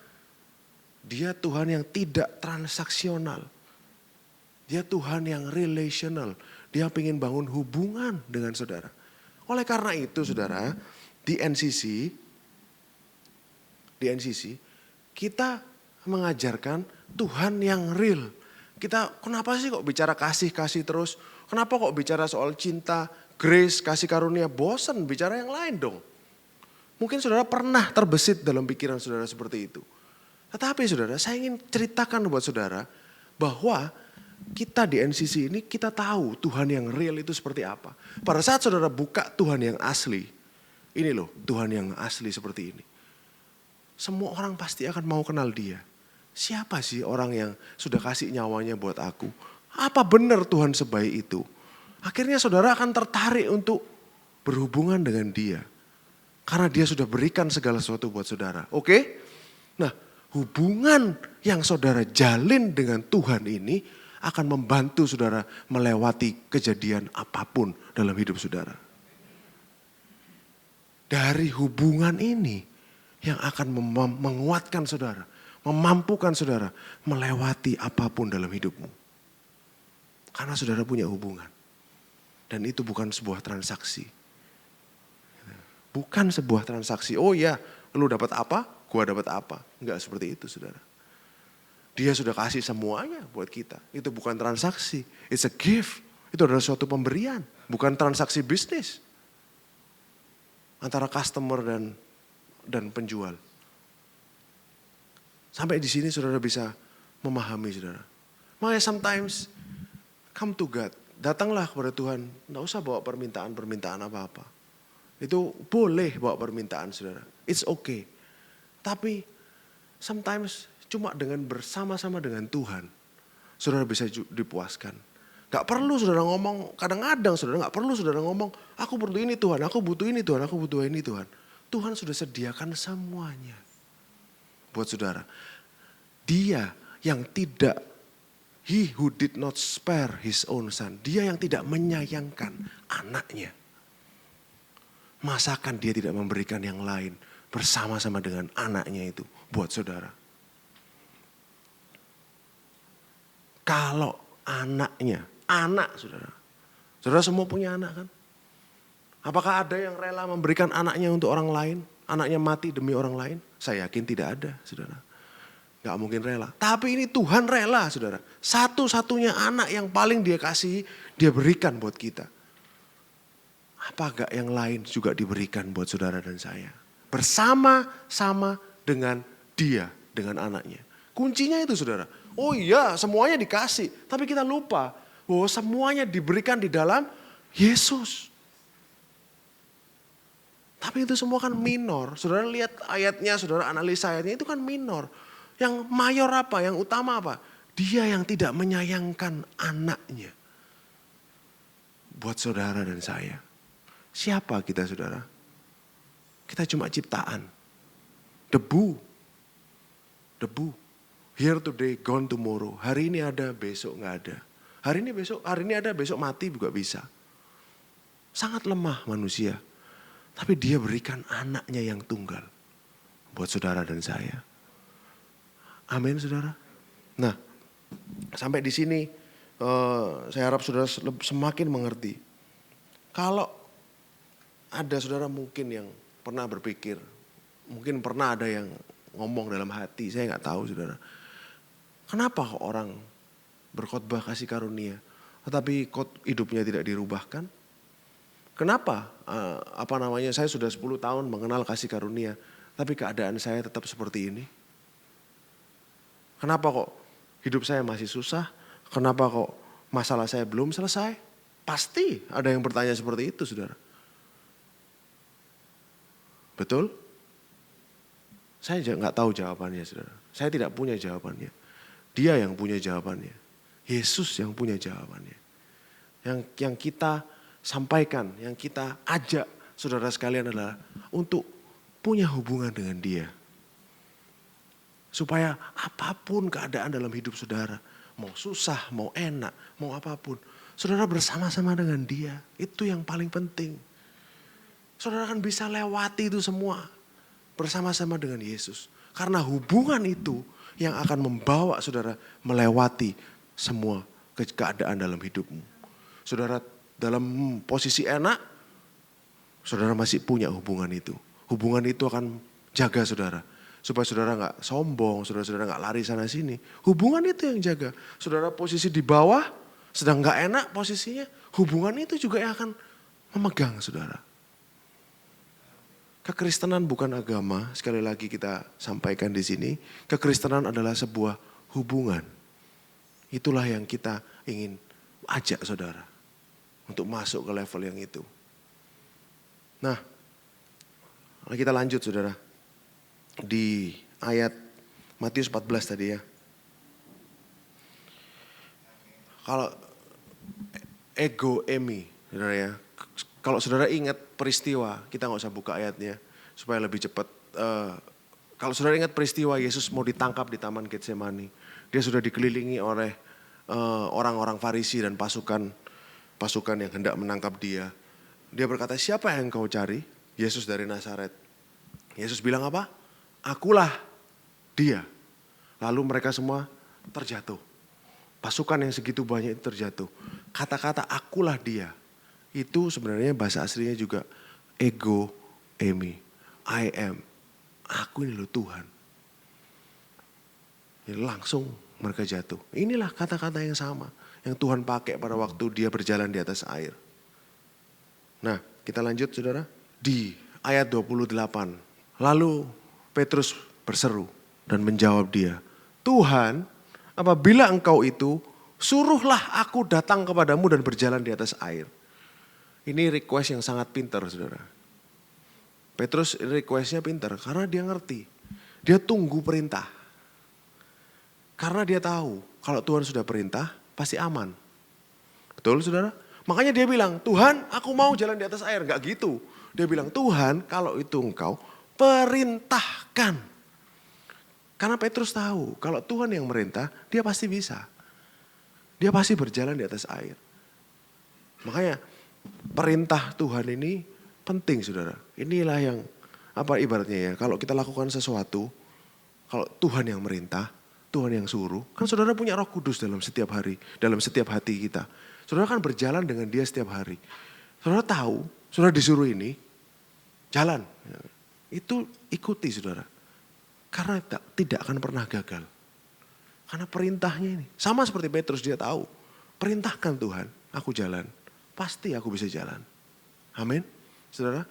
Dia Tuhan yang tidak transaksional. Dia Tuhan yang relational. Dia ingin bangun hubungan dengan saudara. Oleh karena itu saudara, di NCC kita mengajarkan Tuhan yang real. Kita kenapa sih kok bicara kasih-kasih terus? Kenapa kok bicara soal cinta, grace, kasih karunia? Bosan bicara yang lain dong. Mungkin saudara pernah terbesit dalam pikiran saudara seperti itu. Tetapi saudara, saya ingin ceritakan buat saudara bahwa kita di NCC ini kita tahu Tuhan yang real itu seperti apa. Pada saat saudara buka Tuhan yang asli, ini loh Tuhan yang asli seperti ini. Semua orang pasti akan mau kenal dia. Siapa sih orang yang sudah kasih nyawanya buat aku? Apa benar Tuhan sebaik itu? Akhirnya saudara akan tertarik untuk berhubungan dengan dia. Karena dia sudah berikan segala sesuatu buat saudara. Oke? Nah, hubungan yang saudara jalin dengan Tuhan ini akan membantu saudara melewati kejadian apapun dalam hidup saudara. Dari hubungan ini yang akan menguatkan saudara, memampukan saudara melewati apapun dalam hidupmu. Karena saudara punya hubungan. Dan itu bukan sebuah transaksi. Bukan sebuah transaksi. Oh ya, lu dapat apa, gua dapat apa. Enggak seperti itu saudara. Dia sudah kasih semuanya buat kita. Itu bukan transaksi. It's a gift. Itu adalah suatu pemberian. Bukan transaksi bisnis. Antara customer dan penjual. Sampai di sini saudara bisa memahami saudara. Makanya sometimes come to God. Datanglah kepada Tuhan. Tidak usah bawa permintaan apa-apa. Itu boleh bawa permintaan saudara. It's okay. Tapi sometimes cuma dengan bersama-sama dengan Tuhan. Saudara bisa dipuaskan. Gak perlu saudara ngomong. Kadang-kadang saudara gak perlu saudara ngomong. Aku butuh ini Tuhan. Aku butuh ini Tuhan. Aku butuh ini Tuhan. Tuhan sudah sediakan semuanya. Buat saudara. Dia yang tidak. He who did not spare his own son. Dia yang tidak menyayangkan anaknya. Masakan dia tidak memberikan yang lain. Bersama-sama dengan anaknya itu. Buat saudara. Kalau anaknya. Anak saudara. Saudara semua punya anak kan? Apakah ada yang rela memberikan anaknya untuk orang lain? Anaknya mati demi orang lain? Saya yakin tidak ada, saudara. Gak mungkin rela. Tapi ini Tuhan rela, saudara. Satu-satunya anak yang paling dia kasih, dia berikan buat kita. Apa gak yang lain juga diberikan buat saudara dan saya? Bersama-sama dengan dia, dengan anaknya. Kuncinya itu, saudara. Oh iya, semuanya dikasih. Tapi kita lupa bahwa semuanya diberikan di dalam Yesus. Tapi itu semua kan minor. Saudara lihat ayatnya, saudara analisa ayatnya, itu kan minor. Yang mayor apa, yang utama apa? Dia yang tidak menyayangkan anaknya. Buat saudara dan saya. Siapa kita, saudara? Kita cuma ciptaan. Debu. Debu. Here today, gone tomorrow. Hari ini ada, besok gak ada. Hari ini ada, besok mati juga bisa. Sangat lemah manusia. Tapi dia berikan anaknya yang tunggal buat saudara dan saya. Amin, saudara. Nah, sampai di sini saya harap saudara semakin mengerti. Kalau ada saudara mungkin yang pernah berpikir, mungkin pernah ada yang ngomong dalam hati, saya nggak tahu, saudara. Kenapa kok orang berkhotbah kasih karunia, tetapi hidupnya tidak dirubahkan? Kenapa saya sudah 10 tahun mengenal kasih karunia, tapi keadaan saya tetap seperti ini? Kenapa kok hidup saya masih susah? Kenapa kok masalah saya belum selesai? Pasti ada yang bertanya seperti itu, saudara. Betul? Saya nggak tahu jawabannya, saudara. Saya tidak punya jawabannya. Dia yang punya jawabannya. Yesus yang punya jawabannya. Yang kita sampaikan, yang kita ajak saudara sekalian adalah untuk punya hubungan dengan dia. Supaya apapun keadaan dalam hidup saudara, mau susah, mau enak, mau apapun, saudara bersama-sama dengan dia. Itu yang paling penting. Saudara akan bisa lewati itu semua bersama-sama dengan Yesus. Karena hubungan itu yang akan membawa saudara melewati semua keadaan dalam hidupmu. Saudara dalam posisi enak, saudara masih punya hubungan itu. Hubungan itu akan jaga saudara. Supaya saudara gak sombong, saudara gak lari sana sini. Hubungan itu yang jaga. Saudara posisi di bawah, sedang gak enak posisinya. Hubungan itu juga yang akan memegang saudara. Kekristenan bukan agama, sekali lagi kita sampaikan di sini. Kekristenan adalah sebuah hubungan. Itulah yang kita ingin ajak saudara. Untuk masuk ke level yang itu. Nah, kita lanjut saudara. Di ayat Matius 14 tadi ya. Kalau ego emi, saudara ya. Kalau saudara ingat peristiwa, kita gak usah buka ayatnya supaya lebih cepat. Kalau saudara ingat peristiwa Yesus mau ditangkap di Taman Getsemani. Dia sudah dikelilingi oleh orang-orang Farisi dan pasukan yang hendak menangkap dia. Dia berkata, siapa yang kau cari? Yesus dari Nazaret. Yesus bilang apa? Akulah dia. Lalu mereka semua terjatuh. Pasukan yang segitu banyak itu terjatuh. Kata-kata akulah dia. Itu sebenarnya bahasa aslinya juga ego emi. I am. Aku ini loh Tuhan. Jadi langsung mereka jatuh. Inilah kata-kata yang sama. Yang Tuhan pakai pada waktu dia berjalan di atas air. Nah, kita lanjut saudara. Di ayat 28. Lalu Petrus berseru dan menjawab dia. Tuhan, apabila engkau itu, suruhlah aku datang kepadamu dan berjalan di atas air. Ini request yang sangat pintar saudara. Petrus requestnya pintar karena dia ngerti. Dia tunggu perintah. Karena dia tahu kalau Tuhan sudah perintah, pasti aman. Betul saudara? Makanya dia bilang, Tuhan aku mau jalan di atas air. Gak gitu. Dia bilang, Tuhan kalau itu engkau perintahkan. Karena Petrus tahu kalau Tuhan yang merintah, dia pasti bisa. Dia pasti berjalan di atas air. Makanya perintah Tuhan ini penting saudara. Inilah yang ibaratnya ya. Kalau kita lakukan sesuatu, kalau Tuhan yang merintah, Tuhan yang suruh. Kan saudara punya Roh Kudus dalam setiap hari, dalam setiap hati kita. Saudara kan berjalan dengan dia setiap hari. Saudara tahu Saudara disuruh ini, jalan. Itu ikuti saudara. Karena tidak akan pernah gagal. Karena perintahnya ini. Sama seperti Petrus, dia tahu. Perintahkan Tuhan, aku jalan. Pasti aku bisa jalan. Amin. Saudara.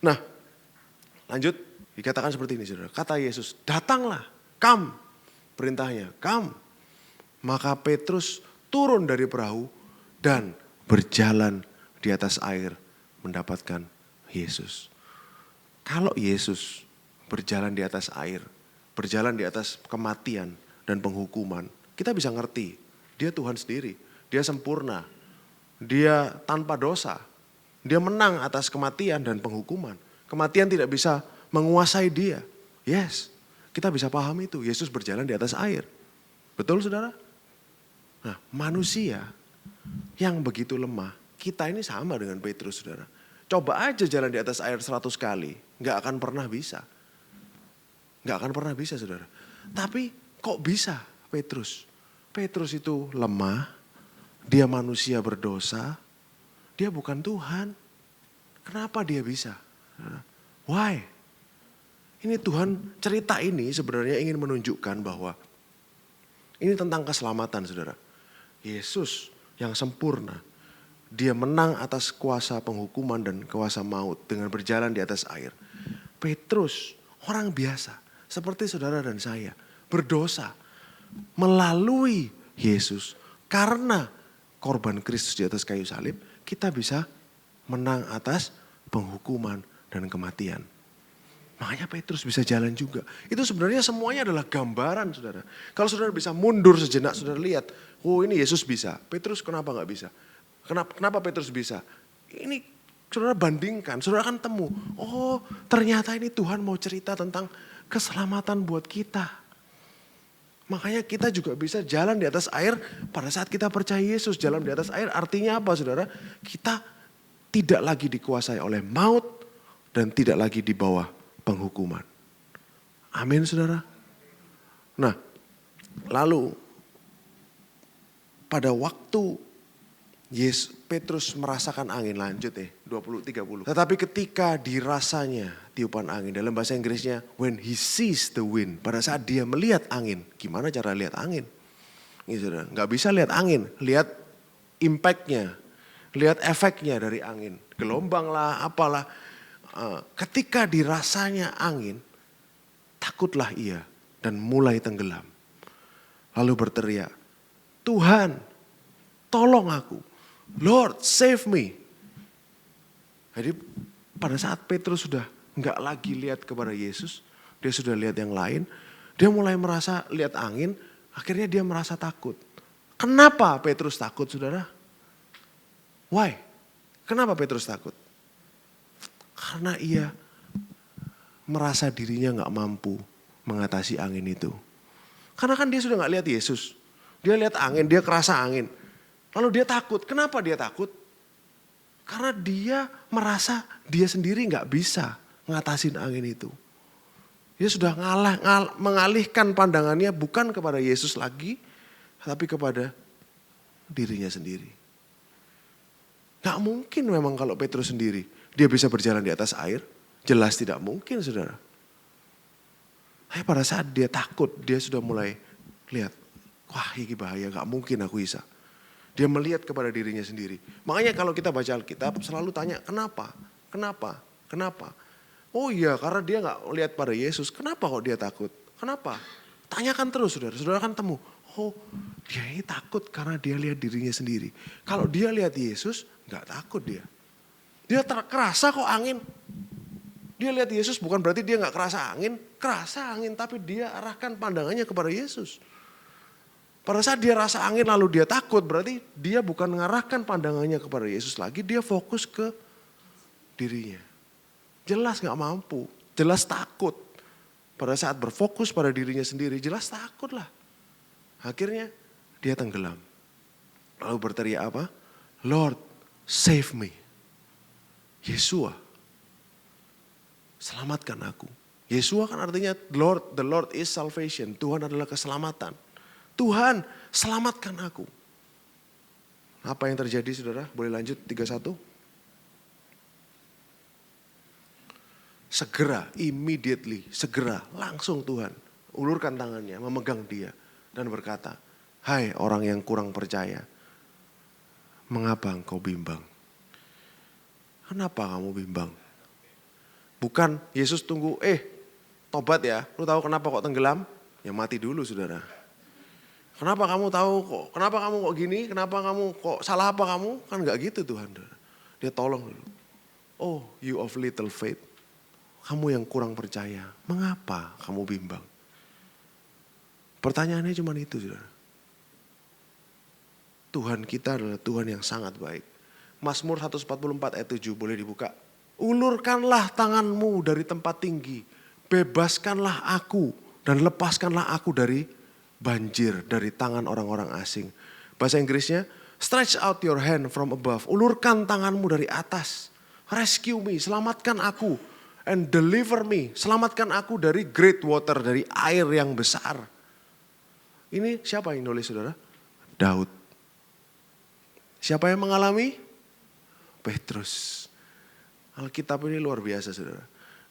Nah, lanjut. Dikatakan seperti ini saudara. Kata Yesus, datanglah. Come. Perintahnya, come. Maka Petrus turun dari perahu dan berjalan di atas air mendapatkan Yesus. Kalau Yesus berjalan di atas air, berjalan di atas kematian dan penghukuman, kita bisa ngerti, dia Tuhan sendiri, dia sempurna, dia tanpa dosa, dia menang atas kematian dan penghukuman. Kematian tidak bisa menguasai dia. Yes, kita bisa paham itu, Yesus berjalan di atas air. Betul saudara? Nah, manusia yang begitu lemah, kita ini sama dengan Petrus saudara. Coba aja jalan di atas air 100 kali, gak akan pernah bisa. Gak akan pernah bisa saudara. Tapi kok bisa Petrus? Petrus itu lemah, dia manusia berdosa, dia bukan Tuhan. Kenapa dia bisa? Why? Ini Tuhan, cerita ini sebenarnya ingin menunjukkan bahwa ini tentang keselamatan saudara. Yesus yang sempurna, dia menang atas kuasa penghukuman dan kuasa maut dengan berjalan di atas air. Petrus, orang biasa seperti saudara dan saya, berdosa melalui Yesus. Karena korban Kristus di atas kayu salib, kita bisa menang atas penghukuman dan kematian. Makanya Petrus bisa jalan juga. Itu sebenarnya semuanya adalah gambaran saudara. Kalau saudara bisa mundur sejenak, saudara lihat, oh ini Yesus bisa. Petrus kenapa gak bisa? Kenapa Petrus bisa? Ini saudara bandingkan, saudara akan temu. Oh ternyata ini Tuhan mau cerita tentang keselamatan buat kita. Makanya kita juga bisa jalan di atas air pada saat kita percaya Yesus. Jalan di atas air artinya apa saudara? Kita tidak lagi dikuasai oleh maut dan tidak lagi di bawah penghukuman. Amin saudara. Nah lalu pada waktu Petrus merasakan angin, lanjut 20-30. Tetapi ketika dirasanya tiupan angin, dalam bahasa Inggrisnya when he sees the wind, pada saat dia melihat angin. Gimana cara lihat angin? Ini saudara, gak bisa lihat angin, lihat impactnya, lihat efeknya dari angin. Gelombang lah, apalah. Ketika dirasanya angin, takutlah ia dan mulai tenggelam. Lalu berteriak, Tuhan, tolong aku. Lord, save me. Jadi pada saat Petrus sudah enggak lagi lihat kepada Yesus, dia sudah lihat yang lain, dia mulai merasa lihat angin, akhirnya dia merasa takut. Kenapa Petrus takut saudara? Why? Kenapa Petrus takut? Karena ia merasa dirinya gak mampu mengatasi angin itu. Karena kan dia sudah gak lihat Yesus. Dia lihat angin, dia kerasa angin. Lalu dia takut. Kenapa dia takut? Karena dia merasa dia sendiri gak bisa ngatasin angin itu. Dia sudah mengalihkan pandangannya bukan kepada Yesus lagi, tapi kepada dirinya sendiri. Gak mungkin memang kalau Petrus sendiri dia bisa berjalan di atas air. Jelas tidak mungkin saudara. Tapi pada saat dia takut, dia sudah mulai lihat, wah ini bahaya, gak mungkin aku bisa. Dia melihat kepada dirinya sendiri. Makanya kalau kita baca Alkitab selalu tanya, kenapa? Kenapa? Kenapa? Oh iya, karena dia gak lihat pada Yesus. Kenapa kok dia takut? Kenapa? Tanyakan terus saudara, saudara akan temu. Oh dia ini takut karena dia lihat dirinya sendiri. Kalau dia lihat Yesus, gak takut dia. Dia kerasa kok angin. Dia lihat Yesus bukan berarti dia gak kerasa angin. Kerasa angin tapi dia arahkan pandangannya kepada Yesus. Pada saat dia rasa angin lalu dia takut berarti dia bukan mengarahkan pandangannya kepada Yesus lagi. Dia fokus ke dirinya. Jelas gak mampu. Jelas takut. Pada saat berfokus pada dirinya sendiri jelas takut lah. Akhirnya dia tenggelam. Lalu berteriak apa? Lord, save me. Yesua, selamatkan aku. Yesua kan artinya Lord, the Lord is salvation. Tuhan adalah keselamatan. Tuhan, selamatkan aku. Apa yang terjadi saudara? Boleh lanjut 31. Segera, immediately, segera, langsung Tuhan ulurkan tangannya, memegang dia dan berkata, "Hai orang yang kurang percaya, mengapa engkau bimbang?" Kenapa kamu bimbang? Bukan Yesus tunggu, tobat ya, lu tahu kenapa kok tenggelam? Ya mati dulu saudara. Kenapa kamu tahu kok, kenapa kamu kok gini, kenapa kamu kok salah apa kamu? Kan gak gitu Tuhan. Dia tolong dulu. Oh you of little faith, kamu yang kurang percaya, mengapa kamu bimbang? Pertanyaannya cuma itu saudara. Tuhan kita adalah Tuhan yang sangat baik. Mazmur 144 ayat 7 boleh dibuka. Ulurkanlah tanganmu dari tempat tinggi, bebaskanlah aku dan lepaskanlah aku dari banjir, dari tangan orang-orang asing. Bahasa Inggrisnya, stretch out your hand from above, ulurkan tanganmu dari atas. Rescue me, selamatkan aku. And deliver me, selamatkan aku dari great water, dari air yang besar. Ini siapa yang nulis saudara? Daud. Siapa yang mengalami? Petrus. Alkitab ini luar biasa saudara.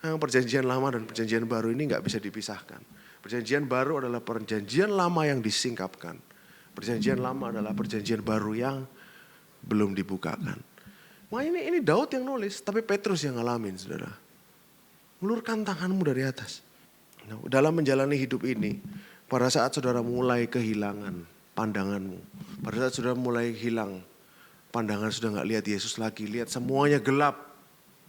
Perjanjian lama dan perjanjian baru ini gak bisa dipisahkan. Perjanjian baru adalah perjanjian lama yang disingkapkan. Perjanjian lama adalah perjanjian baru yang belum dibukakan. Wah ini Daud yang nulis, tapi Petrus yang ngalamin saudara. Ulurkan tanganmu dari atas. Nah, dalam menjalani hidup ini, pada saat saudara mulai kehilangan pandanganmu, pada saat saudara mulai hilang pandangan, sudah gak lihat Yesus lagi, lihat semuanya gelap.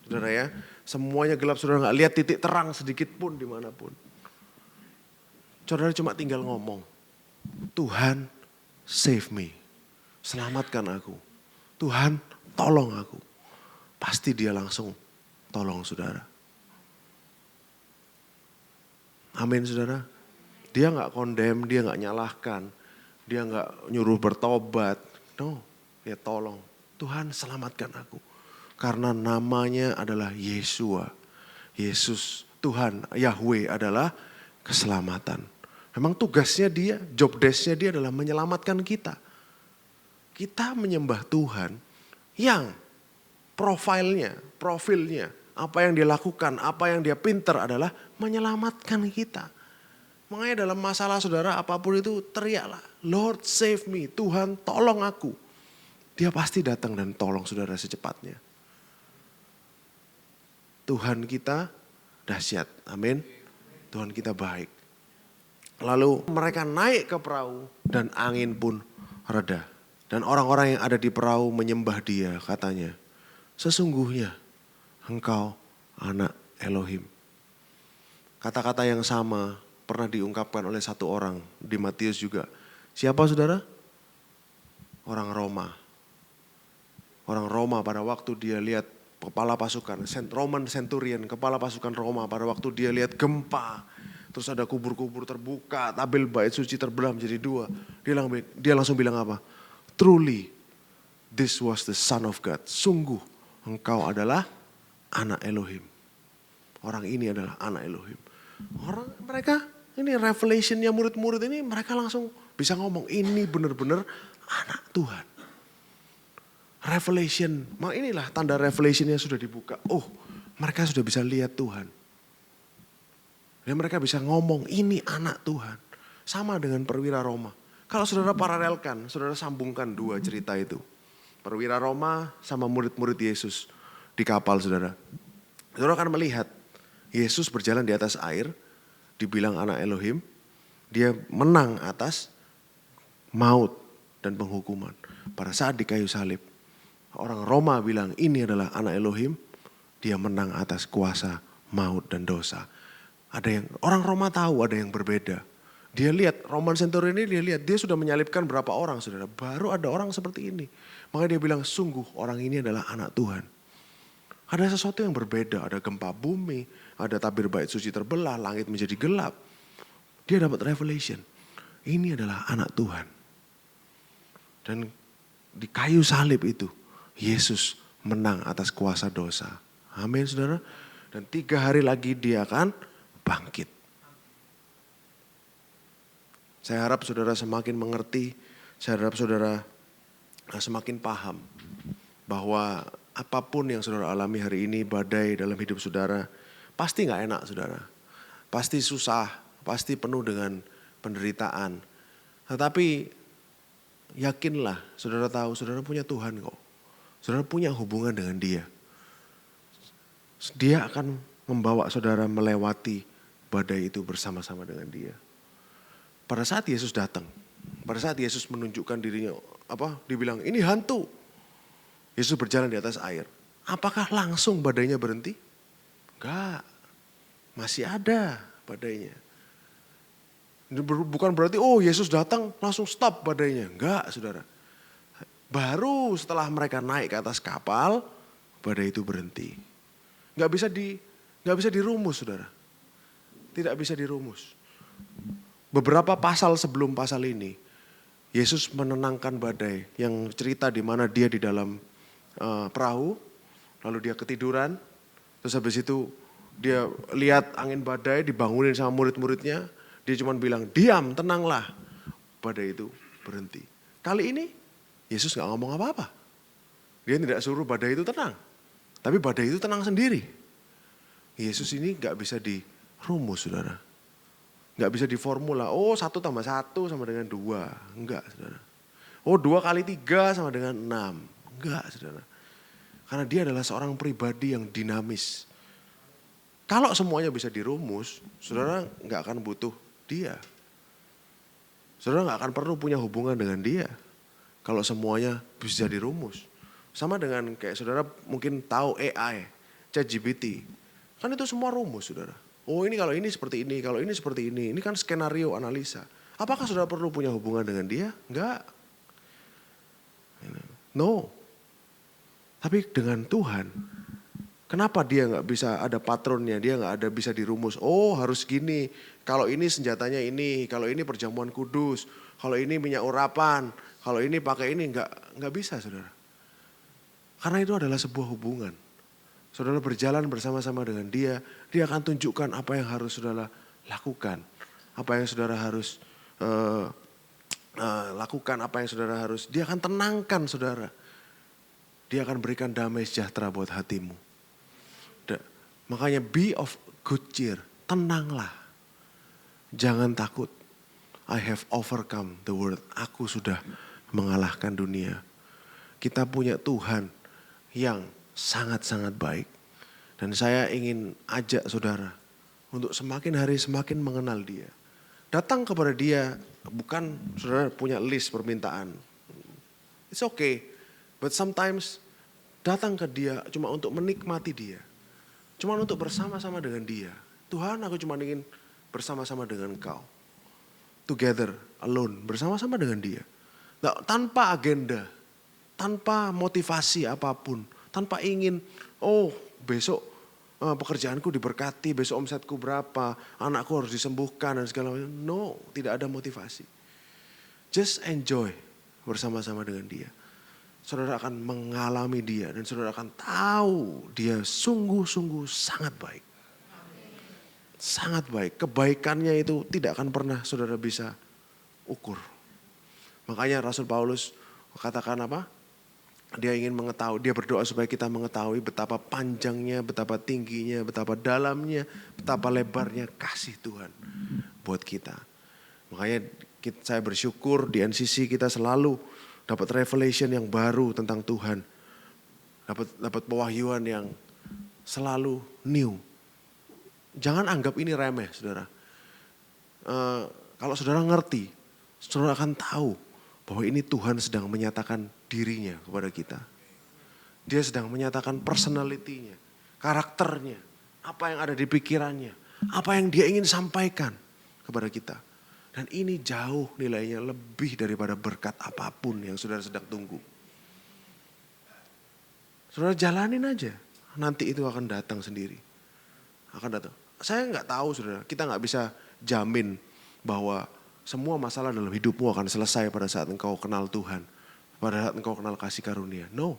Saudara ya, semuanya gelap, saudara gak lihat titik terang sedikit pun dimanapun. Saudara cuma tinggal ngomong, Tuhan save me, selamatkan aku. Tuhan tolong aku. Pasti dia langsung tolong saudara. Amin saudara. Dia gak condemn, dia gak nyalahkan. Dia gak nyuruh bertobat. No, dia tolong. Tuhan selamatkan aku. Karena namanya adalah Yesua. Yesus, Tuhan, Yahweh adalah keselamatan. Memang tugasnya dia, job desk-nya dia adalah menyelamatkan kita. Kita menyembah Tuhan yang profilnya, apa yang dia lakukan, apa yang dia pinter adalah menyelamatkan kita. Makanya dalam masalah saudara apapun itu teriaklah, Lord save me, Tuhan tolong aku. Dia pasti datang dan tolong saudara secepatnya. Tuhan kita dahsyat, amin. Tuhan kita baik. Lalu mereka naik ke perahu dan angin pun reda. Dan orang-orang yang ada di perahu menyembah dia katanya, sesungguhnya engkau anak Elohim. Kata-kata yang sama pernah diungkapkan oleh satu orang di Matius juga. Siapa saudara? Orang Roma. Orang Roma pada waktu dia lihat kepala pasukan, Roman Centurion, kepala pasukan Roma pada waktu dia lihat gempa. Terus ada kubur-kubur terbuka, tabel bait suci terbelah menjadi dua. Dia langsung bilang apa? Truly, this was the Son of God. Sungguh, engkau adalah anak Elohim. Orang ini adalah anak Elohim. Mereka, ini revelationnya murid-murid ini, mereka langsung bisa ngomong, ini benar-benar anak Tuhan. Revelation, inilah tanda revelationnya sudah dibuka. Oh, mereka sudah bisa lihat Tuhan. Dan mereka bisa ngomong, ini anak Tuhan. Sama dengan perwira Roma. Kalau saudara paralelkan, saudara sambungkan dua cerita itu. Perwira Roma sama murid-murid Yesus di kapal saudara. Saudara akan melihat Yesus berjalan di atas air, dibilang anak Elohim. Dia menang atas maut dan penghukuman. Pada saat di kayu salib, orang Roma bilang ini adalah anak Elohim. Dia menang atas kuasa maut dan dosa. Ada yang orang Roma tahu, ada yang berbeda. Dia lihat Roman Centurion ini, dia sudah menyalibkan berapa orang saudara. Baru ada orang seperti ini. Makanya dia bilang sungguh orang ini adalah anak Tuhan. Ada sesuatu yang berbeda, ada gempa bumi, ada tabir bait suci terbelah, langit menjadi gelap. Dia dapat revelation. Ini adalah anak Tuhan. Dan di kayu salib itu, Yesus menang atas kuasa dosa. Amin saudara. Dan 3 hari lagi dia akan bangkit. Saya harap saudara semakin mengerti, saya harap saudara semakin paham bahwa apapun yang saudara alami hari ini, badai dalam hidup saudara, Pasti gak enak saudara. Pasti susah, pasti penuh dengan penderitaan. Tetapi yakinlah, saudara tahu, saudara punya Tuhan kok. Saudara punya hubungan dengan Dia. Dia akan membawa saudara melewati badai itu bersama-sama dengan Dia. Pada saat Yesus datang, pada saat Yesus menunjukkan dirinya, dibilang ini hantu. Yesus berjalan di atas air. Apakah langsung badainya berhenti? Enggak, masih ada badainya. Bukan berarti Yesus datang langsung stop badainya. Enggak saudara. Baru setelah mereka naik ke atas kapal, badai itu berhenti. Enggak bisa dirumus saudara. Tidak bisa dirumus. Beberapa pasal sebelum pasal ini, Yesus menenangkan badai yang cerita di mana dia di dalam perahu, lalu dia ketiduran, terus habis itu dia lihat angin badai dibangunin sama murid-muridnya, dia cuma bilang diam, tenanglah, badai itu berhenti. Kali ini Yesus gak ngomong apa-apa, dia tidak suruh badai itu tenang, tapi badai itu tenang sendiri. Yesus ini gak bisa dirumus saudara. Gak bisa diformula, 1 tambah 1 sama dengan 2. Enggak saudara. 2 kali 3 sama dengan 6. Enggak saudara. Karena dia adalah seorang pribadi yang dinamis. Kalau semuanya bisa dirumus, saudara gak akan butuh dia. Saudara gak akan perlu punya hubungan dengan dia. Kalau semuanya bisa dirumus. Sama dengan kayak saudara mungkin tahu AI, ChatGPT. Kan itu semua rumus saudara. Ini kalau ini seperti ini, kalau ini seperti ini. Ini kan skenario analisa. Apakah saudara perlu punya hubungan dengan dia? Enggak. No. Tapi dengan Tuhan, kenapa dia gak bisa ada patronnya, dia gak ada bisa dirumus. Harus gini, kalau ini senjatanya ini, kalau ini perjamuan kudus, kalau ini minyak urapan, kalau ini pakai ini, gak bisa saudara. Karena itu adalah sebuah hubungan. Saudara berjalan bersama-sama dengan dia akan tunjukkan apa yang harus saudara lakukan. Apa yang saudara harus lakukan, apa yang saudara harus, dia akan tenangkan saudara. Dia akan berikan damai sejahtera buat hatimu. Makanya be of good cheer, tenanglah. Jangan takut. I have overcome the world. Aku sudah mengalahkan dunia. Kita punya Tuhan yang sangat-sangat baik. Dan saya ingin ajak saudara untuk semakin hari semakin mengenal dia. Datang kepada dia, bukan saudara punya list permintaan. It's okay, but sometimes datang ke dia cuma untuk menikmati dia. Cuma untuk bersama-sama dengan dia. Tuhan, aku cuma ingin bersama-sama dengan Engkau. Together, alone, bersama-sama dengan dia. Nah, tanpa agenda, tanpa motivasi apapun. Tanpa ingin, besok pekerjaanku diberkati, besok omsetku berapa, anakku harus disembuhkan dan segala macam. No, tidak ada motivasi. Just enjoy bersama-sama dengan dia. Saudara akan mengalami dia dan saudara akan tahu dia sungguh-sungguh sangat baik. Sangat baik. Kebaikannya itu tidak akan pernah saudara bisa ukur. Makanya Rasul Paulus katakan apa? Dia ingin mengetahui, dia berdoa supaya kita mengetahui betapa panjangnya, betapa tingginya, betapa dalamnya, betapa lebarnya kasih Tuhan buat kita. Makanya saya bersyukur di NCC kita selalu dapat revelation yang baru tentang Tuhan. Dapat pewahyuan yang selalu new. Jangan anggap ini remeh saudara. Kalau saudara ngerti, saudara akan tahu bahwa ini Tuhan sedang menyatakan dirinya kepada kita. Dia sedang menyatakan personality-nya, karakternya, apa yang ada di pikirannya, apa yang dia ingin sampaikan kepada kita. Dan ini jauh nilainya lebih daripada berkat apapun yang saudara sedang tunggu. Saudara jalanin aja, nanti itu akan datang sendiri. Akan datang. Saya nggak tahu saudara, kita nggak bisa jamin bahwa semua masalah dalam hidupmu akan selesai pada saat engkau kenal Tuhan. Pada saat engkau kenal kasih karunia. No,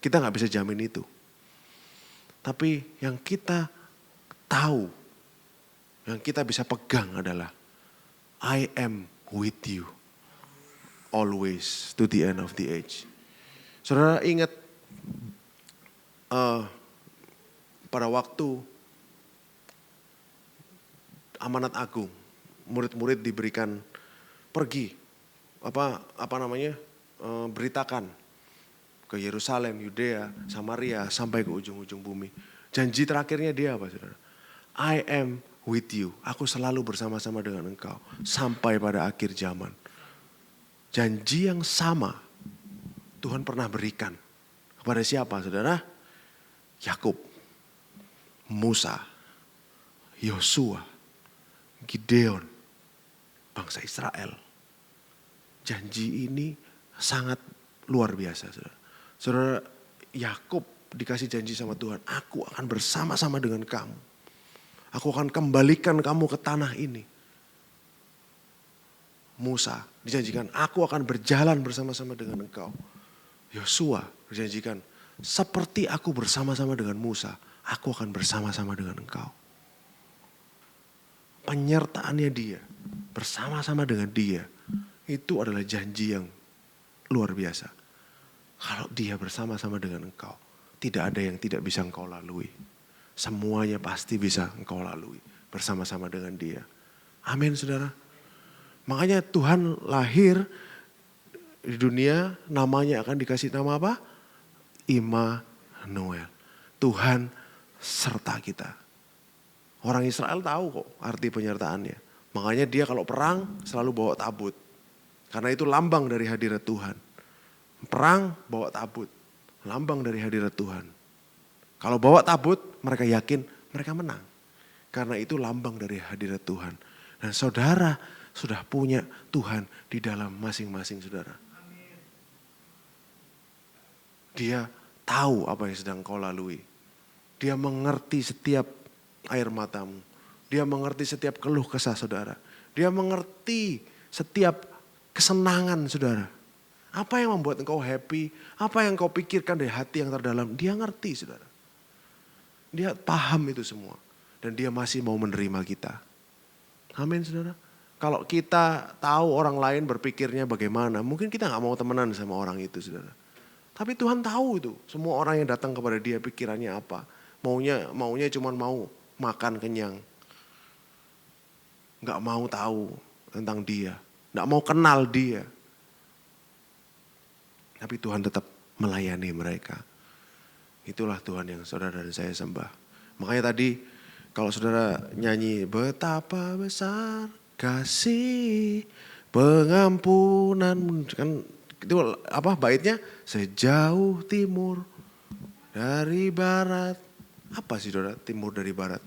kita gak bisa jamin itu. Tapi yang kita tahu, yang kita bisa pegang adalah I am with you. Always to the end of the age. Saudara ingat pada waktu amanat agung. Murid-murid diberikan pergi, beritakan ke Yerusalem, Yudea, Samaria, sampai ke ujung-ujung bumi. Janji terakhirnya dia apa, saudara? I am with you. Aku selalu bersama-sama dengan engkau sampai pada akhir zaman. Janji yang sama Tuhan pernah berikan kepada siapa, saudara? Yakub, Musa, Yosua, Gideon, bangsa Israel. Janji ini sangat luar biasa, saudara. Saudara, Yakub dikasih janji sama Tuhan, aku akan bersama-sama dengan kamu. Aku akan kembalikan kamu ke tanah ini. Musa dijanjikan, aku akan berjalan bersama-sama dengan engkau. Yosua dijanjikan, seperti aku bersama-sama dengan Musa, aku akan bersama-sama dengan engkau. Penyertaannya dia, bersama-sama dengan dia, itu adalah janji yang luar biasa. Kalau dia bersama-sama dengan engkau, tidak ada yang tidak bisa engkau lalui. Semuanya pasti bisa engkau lalui bersama-sama dengan dia. Amin, saudara. Makanya Tuhan lahir di dunia, namanya akan dikasih nama apa? Immanuel. Tuhan serta kita. Orang Israel tahu kok arti penyertaannya. Makanya dia kalau perang selalu bawa tabut. Karena itu lambang dari hadirat Tuhan. Perang bawa tabut, lambang dari hadirat Tuhan. Kalau bawa tabut, mereka yakin mereka menang. Karena itu lambang dari hadirat Tuhan. Dan saudara sudah punya Tuhan di dalam masing-masing saudara. Dia tahu apa yang sedang kau lalui. Dia mengerti setiap air matamu. Dia mengerti setiap keluh kesah saudara. Dia mengerti setiap kesenangan saudara. Apa yang membuat engkau happy, apa yang kau pikirkan dari hati yang terdalam, dia ngerti saudara. Dia paham itu semua. Dan dia masih mau menerima kita. Amin saudara. Kalau kita tahu orang lain berpikirnya bagaimana, mungkin kita gak mau temenan sama orang itu saudara. Tapi Tuhan tahu itu, semua orang yang datang kepada dia pikirannya apa. Maunya cuma mau makan kenyang. Gak mau tahu tentang dia. Gak mau kenal dia. Tapi Tuhan tetap melayani mereka. Itulah Tuhan yang saudara dan saya sembah. Makanya tadi kalau saudara nyanyi, betapa besar kasih pengampunan. Kan itu apa baitnya? Sejauh timur dari barat. Apa sih saudara timur dari barat?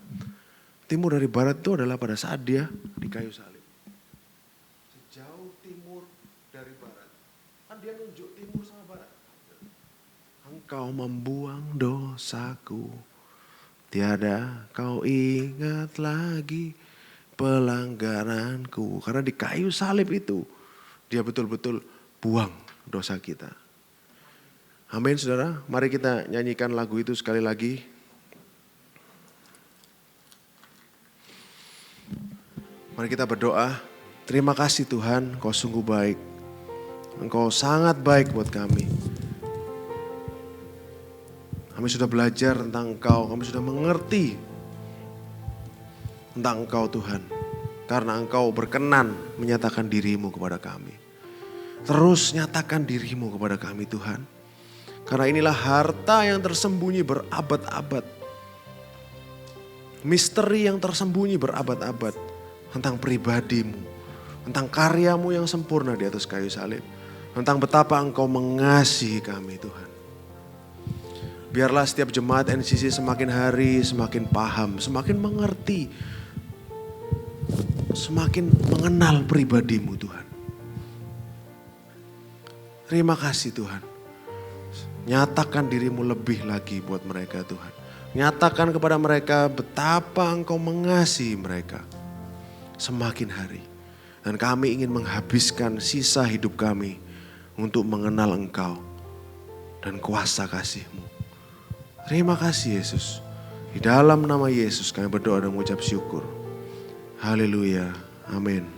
Timur dari barat itu adalah pada saat dia di kayu salib. Sejauh timur dari barat. Kan dia nunjuk timur sama barat. Engkau membuang dosaku. Tiada kau ingat lagi pelanggaranku. Karena di kayu salib itu dia betul-betul buang dosa kita. Amin saudara. Mari kita nyanyikan lagu itu sekali lagi. Mari kita berdoa. Terima kasih Tuhan, Kau sungguh baik. Engkau sangat baik buat kami. Kami sudah belajar tentang Engkau, kami sudah mengerti tentang Engkau Tuhan. Karena Engkau berkenan menyatakan diri-Mu kepada kami. Terus nyatakan diri-Mu kepada kami Tuhan. Karena inilah harta yang tersembunyi berabad-abad. Misteri yang tersembunyi berabad-abad. Tentang pribadi-Mu, tentang karya-Mu yang sempurna di atas kayu salib. Tentang betapa Engkau mengasihi kami Tuhan. Biarlah setiap jemaat NCC semakin hari semakin paham, semakin mengerti, semakin mengenal pribadi-Mu Tuhan. Terima kasih Tuhan. Nyatakan diri-Mu lebih lagi buat mereka Tuhan. Nyatakan kepada mereka betapa Engkau mengasihi mereka. Semakin hari. Dan kami ingin menghabiskan sisa hidup kami untuk mengenal Engkau dan kuasa kasih-Mu. Terima kasih Yesus. Di dalam nama Yesus kami berdoa dan mengucap syukur. Haleluya. Amin.